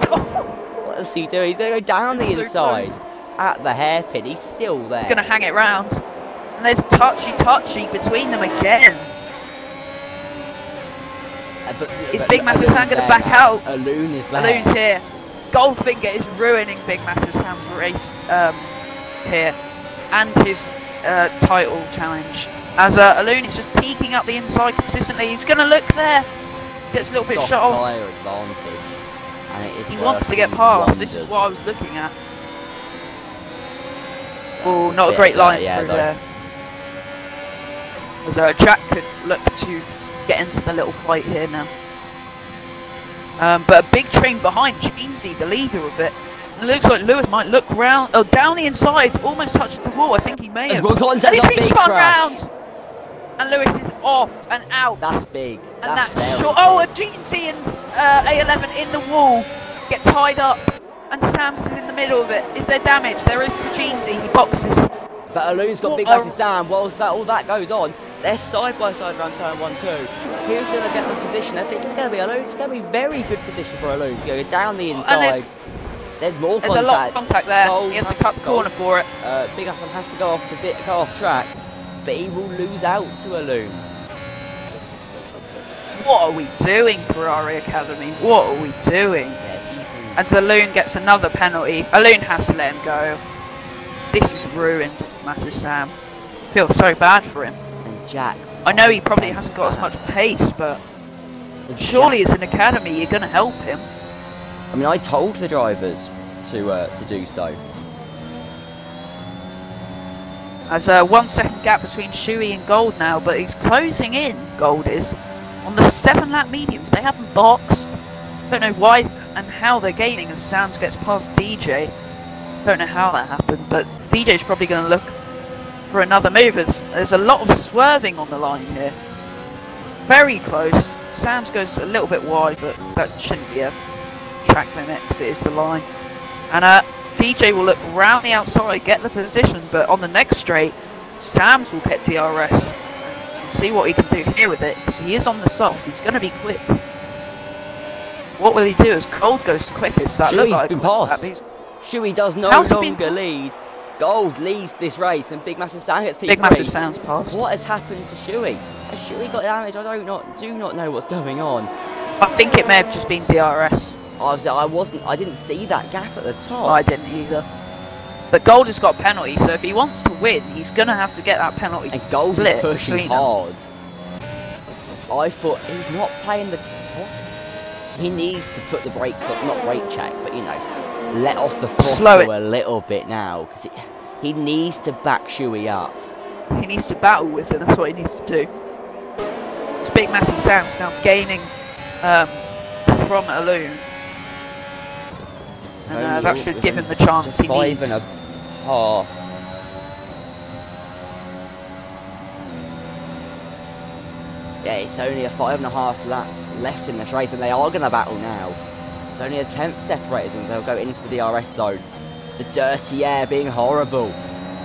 What is he doing? He's going to go down the So inside. close. At the hairpin. He's still there. He's going to hang it round. And there's touchy between them again. Is Big Massive Sam going to back out? Alun is there. Alun's here. Goldfinger is ruining Big Massive Sam's race here. And his title challenge. As Alun is just peeking up the inside consistently. He's going to look there. Gets a little bit Soft shot off. tyre advantage. And it is He wants to get working past. wonders. This is what I was looking at. Oh, not a great line through there. As Jack could look to get into the little fight here now. But a big train behind Jeansy, the leader of it. And it looks like Lewis might look round. Oh, down the inside, almost touched the wall. I think he may have. He's been spun round. And Lewis is off and out. That's big. And that's short. Oh, and Jeansy and A11 in the wall get tied up. And Sam's in the middle of it. Is there damage? There is for Jeansy. He boxes. But Alun's got Big Massive Sam. Whilst all that goes on, they're side by side around turn 1-2. Who's going to get the position? I think it's going to be Alun. It's going to be very good position for Alun. He's going to go down the inside. There's more contact. There's a lot of contact there. He has to cut the corner for it. Big Massive Sam has to go off track, but he will lose out to Alun. What are we doing, Ferrari Academy? What are we doing? And Alun gets another penalty. Alun has to let him go. This is ruined, Massive Sam. Feels so bad for him. And Jack. I know he probably hasn't got as much pace, but surely as an academy, you're going to help him. I mean, I told the drivers to do so. There's a 1 second gap between Shuey and Gold now, but he's closing in. Gold is on the 7-lap mediums. They haven't boxed. Don't know why and how they're gaining as Sam's gets past DJ. Don't know how that happened, but DJ's probably going to look for another move. There's a lot of swerving on the line here. Very close. Sam's goes a little bit wide, but that shouldn't be a track limit because it is the line. And DJ will look round the outside, get the position, but on the next straight, Sam's will get DRS. We'll see what he can do here with it, because he is on the soft. He's going to be quick. What will he do as Gold goes quickest? That Shuey's like been passed. Shuey does no longer lead. Gold leads this race, and Big Massive Sam gets P3. Big Massive Sam's passed. What has happened to Shuey? Has Shuey got damage? I do not know what's going on. I think it may have just been DRS. I didn't see that gap at the top. I didn't either. But Gold has got penalty, so if he wants to win, he's going to have to get that penalty. And Gold is pushing hard. I thought he's not playing the... What? He needs to put the brakes on, not brake check, but you know, let off the throttle a little bit now, because he needs to back Shuey up. He needs to battle with it, that's what he needs to do. It's Big Massive Sam's now gaining from Alun. And that should give him the chance he needs. 5.5. Yeah, it's only a 5.5 laps left in this race, and they are going to battle now. It's only a 10th separated, and they'll go into the DRS zone. The dirty air being horrible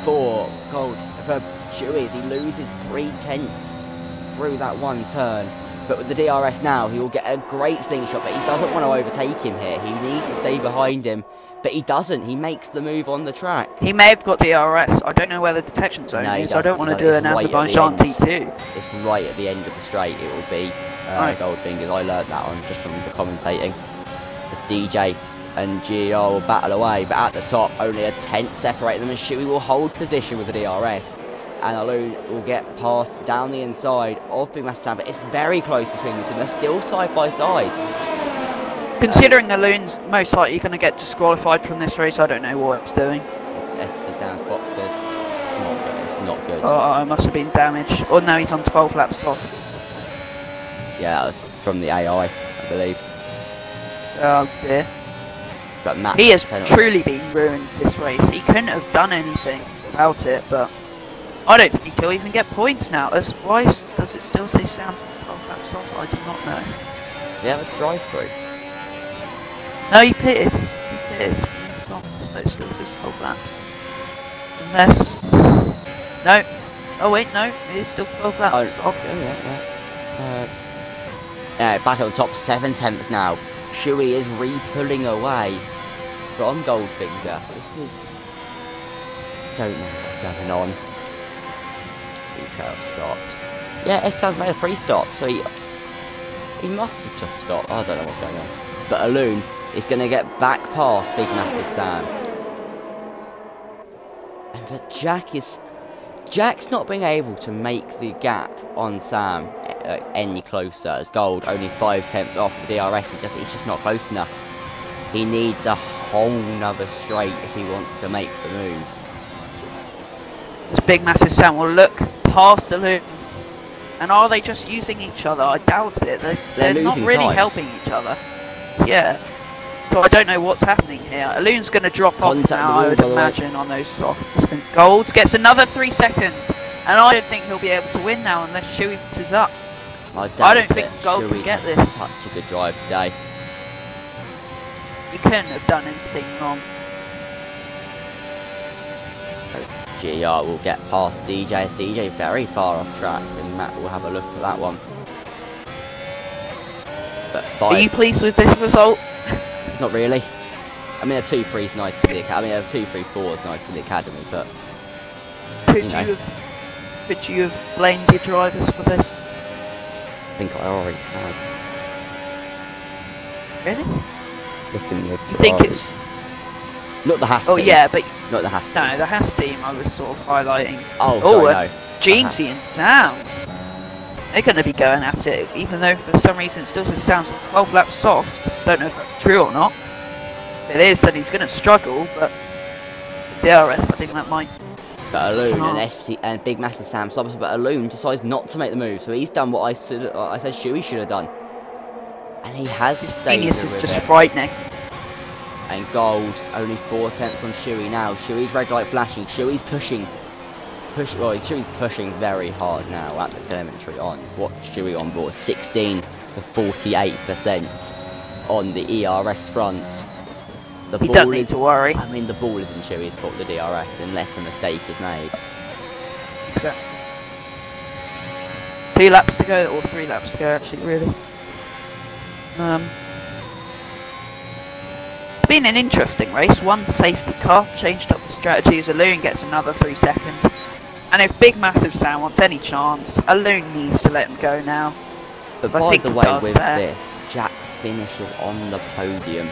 for Gold. For Shuey, he loses 3/10 through that one turn. But with the DRS now, he will get a great slingshot, but he doesn't want to overtake him here. He needs to stay behind him, but he doesn't. He makes the move on the track. He may have got DRS. I don't know where the detection zone is. I don't want to do an Azerbaijan T2. It's right at the end of the straight. It will be Goldfingers. I learned that one just from the commentating. As DJ and GR will battle away, but at the top, only a 10th separate them, and Shuey will hold position with the DRS. And Alun will get past down the inside of Big Massive Sam, but it's very close between the two. They're still side by side. Considering Alun's most likely going to get disqualified from this race, I don't know what it's doing. It's SC Sam's boxes. It's not good. It's not good. Oh, it must have been damaged. Or no, he's on 12 laps softs. Yeah, that was from the AI, I believe. Oh dear. But Matt, he has truly been ruined this race. He couldn't have done anything about it, but I don't think he'll even get points now. Why does it still say Sam 12 laps off? I do not know. Do you have a drive-through? No, he pitted. He pitted. But it still says 12 laps. Unless... No. Oh wait, no. It is still 12 laps. Oh, yeah. Yeah, back at the top, 7 tenths now. Shuey is re-pulling away from Goldfinger. This is... Don't know what's going on. Detail stopped. Yeah, S-Sam's made a 3 stop, so he must have just stopped. I don't know what's going on. But Aloon is going to get back past Big Massive Sam. And but Jack's not being able to make the gap on Sam any closer, as Gold only 5 tenths off the DRS. He's just not close enough. He needs a whole nother straight if he wants to make the move. This Big Massive Sam will look past the loop. And are they just using each other? I doubt it. They're not really helping each other. Yeah. So I don't know what's happening here. Aloon's going to drop off now, I would imagine, on those softs. And Gold gets another 3 seconds. And I don't think he'll be able to win now unless Shuey is up. I don't think Gold can get this. Such a good drive today. He couldn't have done anything wrong. As GR will get past DJ, as DJ very far off track, and Matt will have a look at that one. But 5. Are you pleased with this result? Not really. I mean, a 2-3 is nice for the academy. I mean, a 2-3-4 is nice for the academy, but could you have blamed your drivers for this? I think I already have. Really? Looking at you think it's not the Haas team. Yeah, but not the Haas team. No, the Haas team. I was sort of highlighting. Oh, sorry, no. Jeansy and Sounds. They're going to be going at it, even though for some reason it still says Sounds on 12 lap softs. Don't know if that's true or not. If it is, then he's going to struggle. But the DRS, I think that might. But Aloon and Big Massive Sam stops, but Aloon decides not to make the move, so he's done what I said Shuey should have done, and he has stayed. Genius is just frightening. And Gold only 4 tenths on Shuey now. Shuey's red light flashing. Shuey's pushing. Well, Shuey's pushing very hard now at the telemetry on. Watch Shuey on board, 16 to 48% on the ERS front. He doesn't need to worry. I mean, the ball is in Shuey's fault, the DRS, unless a mistake is made. Exactly. 2 laps to go, or 3 laps to go, actually, really. It's been an interesting race. One safety car changed up the strategy as Aloon gets another 3 seconds. And if Big Massive Sam wants any chance, Aloon needs to let him go now. But by the way, with this, Jack finishes on the podium,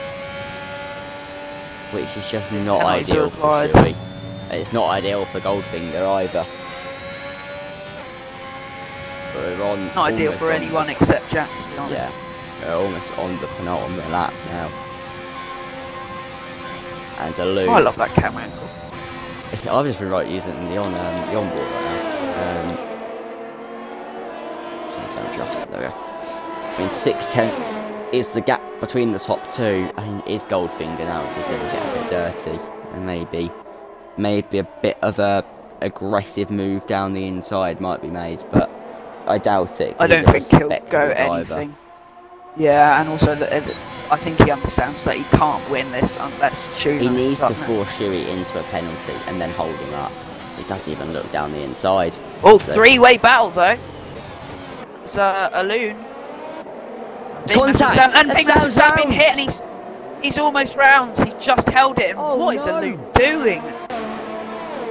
which is just not ideal for Shuey. It's not ideal for Goldfinger either. We're on. Not ideal for anyone except Jack, to be honest. Yeah, we're almost on the penultimate lap now. And Aloon. Oh, I love that camera angle. I've just been using the on board right now. There we go. I mean, 6 tenths is the gap between the top 2. I mean, is Goldfinger now just going to get a bit dirty and maybe a bit of a aggressive move down the inside might be made, but I doubt it. I don't think he'll go anything. Yeah, and also I think he understands that he can't win this unless Shuey. He needs to force Shuey into a penalty and then hold him up. He doesn't even look down the inside. Oh, so 3-way battle though. It's Aloon. Contact! And Big Massive Sam been hit, and he's almost round. He's just held it. What is Aloon doing?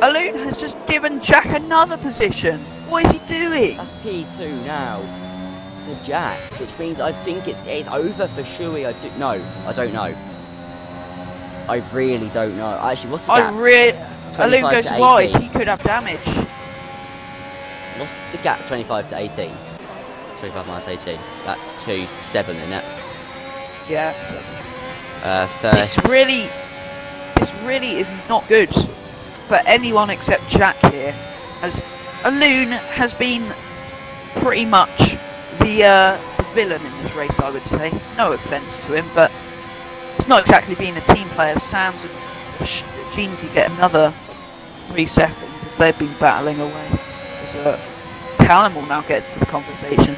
Aloon has just given Jack another position. What is he doing? That's P2 now to Jack, which means I think it's over for Shuey. I don't know. I really don't know. Actually, what's the gap? Aloon goes wide. He could have damage. What's the gap? 25 to 18. 25 minus 18. That's 2-7, isn't it? Yeah. 30. This really is not good for anyone except Jack here, as Aloon has been pretty much the villain in this race, I would say. No offence to him, but it's not exactly being a team player. Sam's and Jeansy get another 3 seconds as they've been battling away. Callum will now get into the conversation.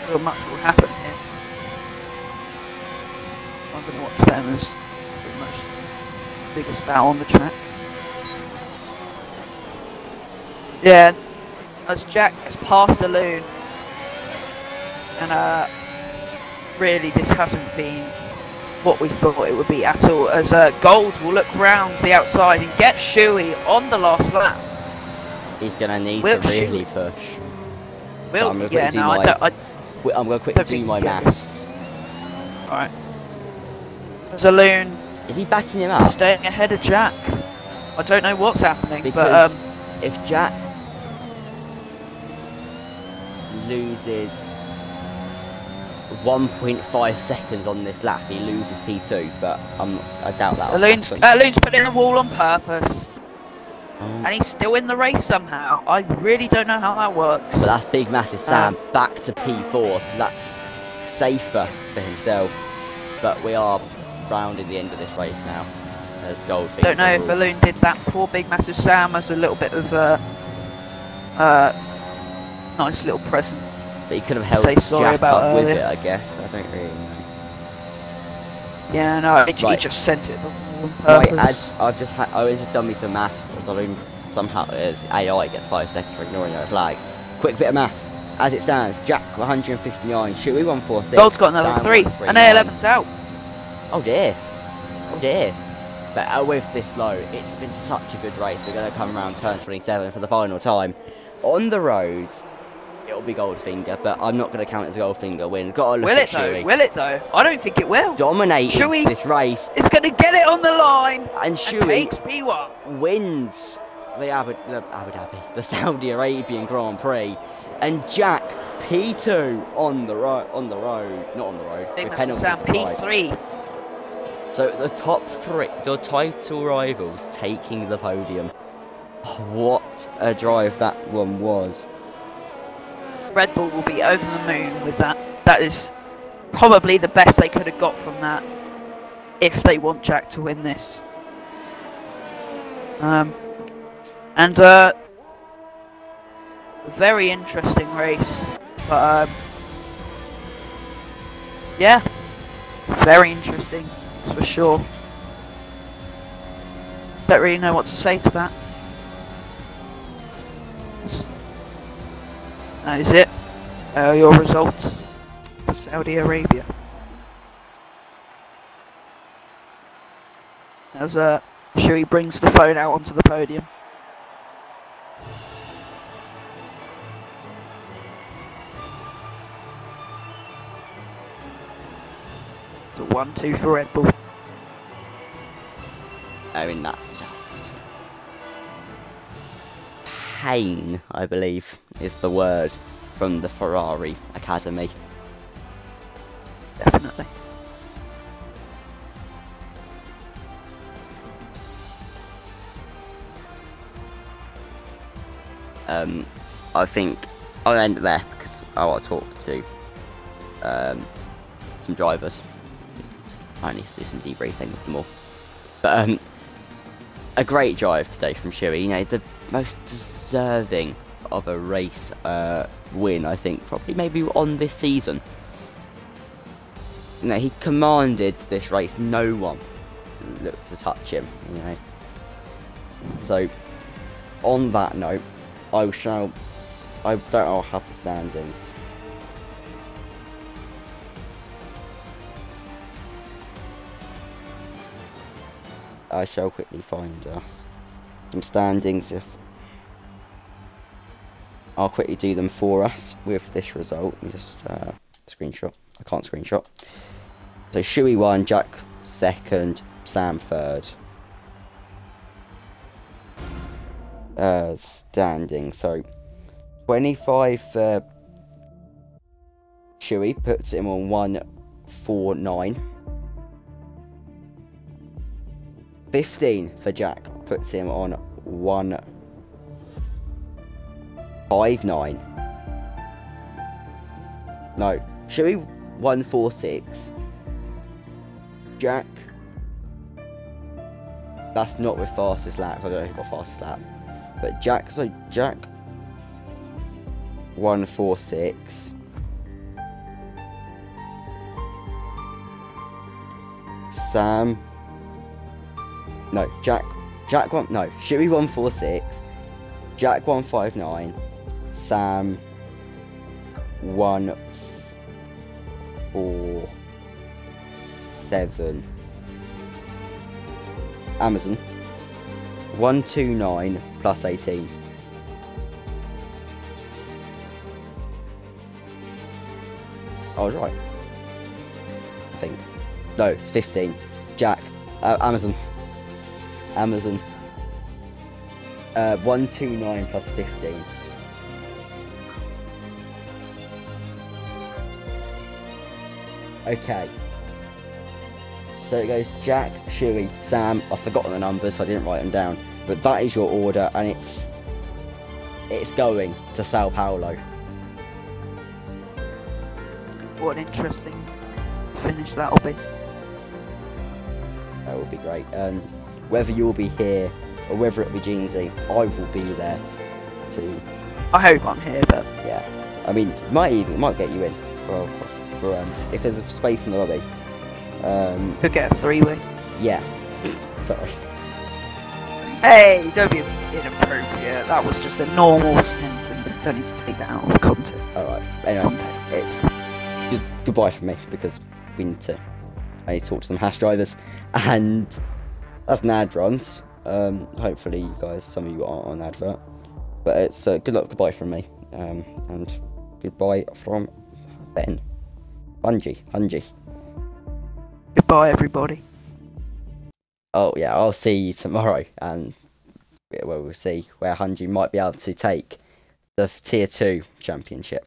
So much will happen here. I'm going to watch them as pretty much the biggest battle on the track. Yeah, as Jack has passed the loon, and really this hasn't been what we thought it would be at all, as Gold will look round the outside and get Shuey on the last lap. He's going to need to really push. So I'm going to quickly do my maths. Alright. Zaloon. Is he backing him up? Staying ahead of Jack. I don't know what's happening, because but if Jack loses 1.5 seconds on this lap, he loses P2, but I doubt that. Loon's put in the wall on purpose, and he's still in the race somehow. I really don't know how that works. But that's big, massive Sam back to P4, so that's safer for himself. But we are rounding the end of this race now. As Goldfinger. Don't know if Balloon did that for Big Massive Sam as a little bit of a nice little present. But he could have held Jack up with it, I guess. I don't really know. Yeah, no, he just sent it on purpose. Right, I was just done me some maths. As I somehow as AI gets 5 seconds for ignoring those lags. Quick bit of maths. As it stands, Jack 159, Shuey 146. Gold's got another 3, and A11's out. Oh dear. Oh dear. But with this low, it's been such a good race. We're going to come around turn 27 for the final time. On the roads, it'll be Goldfinger, but I'm not going to count it as a Goldfinger win. Got to look at Shuey. Will it though? I don't think it will. Dominated this race. It's going to get it on the line. And Shuey takes P1. Wins the Saudi Arabian Grand Prix. And Jack P2 on the road. With penalties P3. So the top 3, the title rivals taking the podium. What a drive that one was. Red Bull will be over the moon with that. That is probably the best they could have got from that if they want Jack to win this. Very interesting race. But yeah, very interesting. For sure. Don't really know what to say to that. That is it. Your results for Saudi Arabia. As Shuey brings the phone out onto the podium. The 1-2 for Red Bull. I mean, that's just pain, I believe, is the word from the Ferrari Academy. Definitely. I think I'll end it there because I want to talk to some drivers. I need to do some debriefing with them all. But a great drive today from Shuey. You know, the most deserving of a race win, I think, probably maybe on this season. You know, he commanded this race. No one looked to touch him. You know. So, on that note, I don't know, I'll have the standings. I shall quickly find us some standings. I'll quickly do them for us with this result. Just screenshot. I can't screenshot. So Shuey 1, Jack 2nd, Sam 3rd. Standing. So 25 for Shuey puts him on 149. 15 for Jack puts him on 159. No, Shuey 146. Jack. That's not with fastest lap. I don't know who got fastest lap. But Jack, so Jack 146. Sam. No, Jack 1. No, Shuey 146. Jack 159, Sam 147, Amazon 129 plus 18. I was right, I think. No, it's 15. Jack, Amazon 129 plus 15. Okay. So it goes Jack, Shuey, Sam. I've forgotten the numbers, so I didn't write them down. But that is your order, and it's going to Sao Paulo. What an interesting finish that'll be. That would be great. And whether you'll be here or whether it'll be Jeansy, I will be there to. I hope I'm here, but Yeah. I mean, might get you in for if there's a space in the lobby. could get a 3-way. Yeah. Sorry. Hey, don't be inappropriate. That was just a normal sentence. Don't need to take that out of context. Alright. Anyway, it's goodbye from me because we need to. I need to talk to some hash drivers, and that's Nadrons. Hopefully, you guys, some of you aren't on advert, but it's good luck. Goodbye from me, and goodbye from Ben. Hungy. Goodbye, everybody. Oh yeah, I'll see you tomorrow, and we'll see where Hungy might be able to take the Tier 2 championship.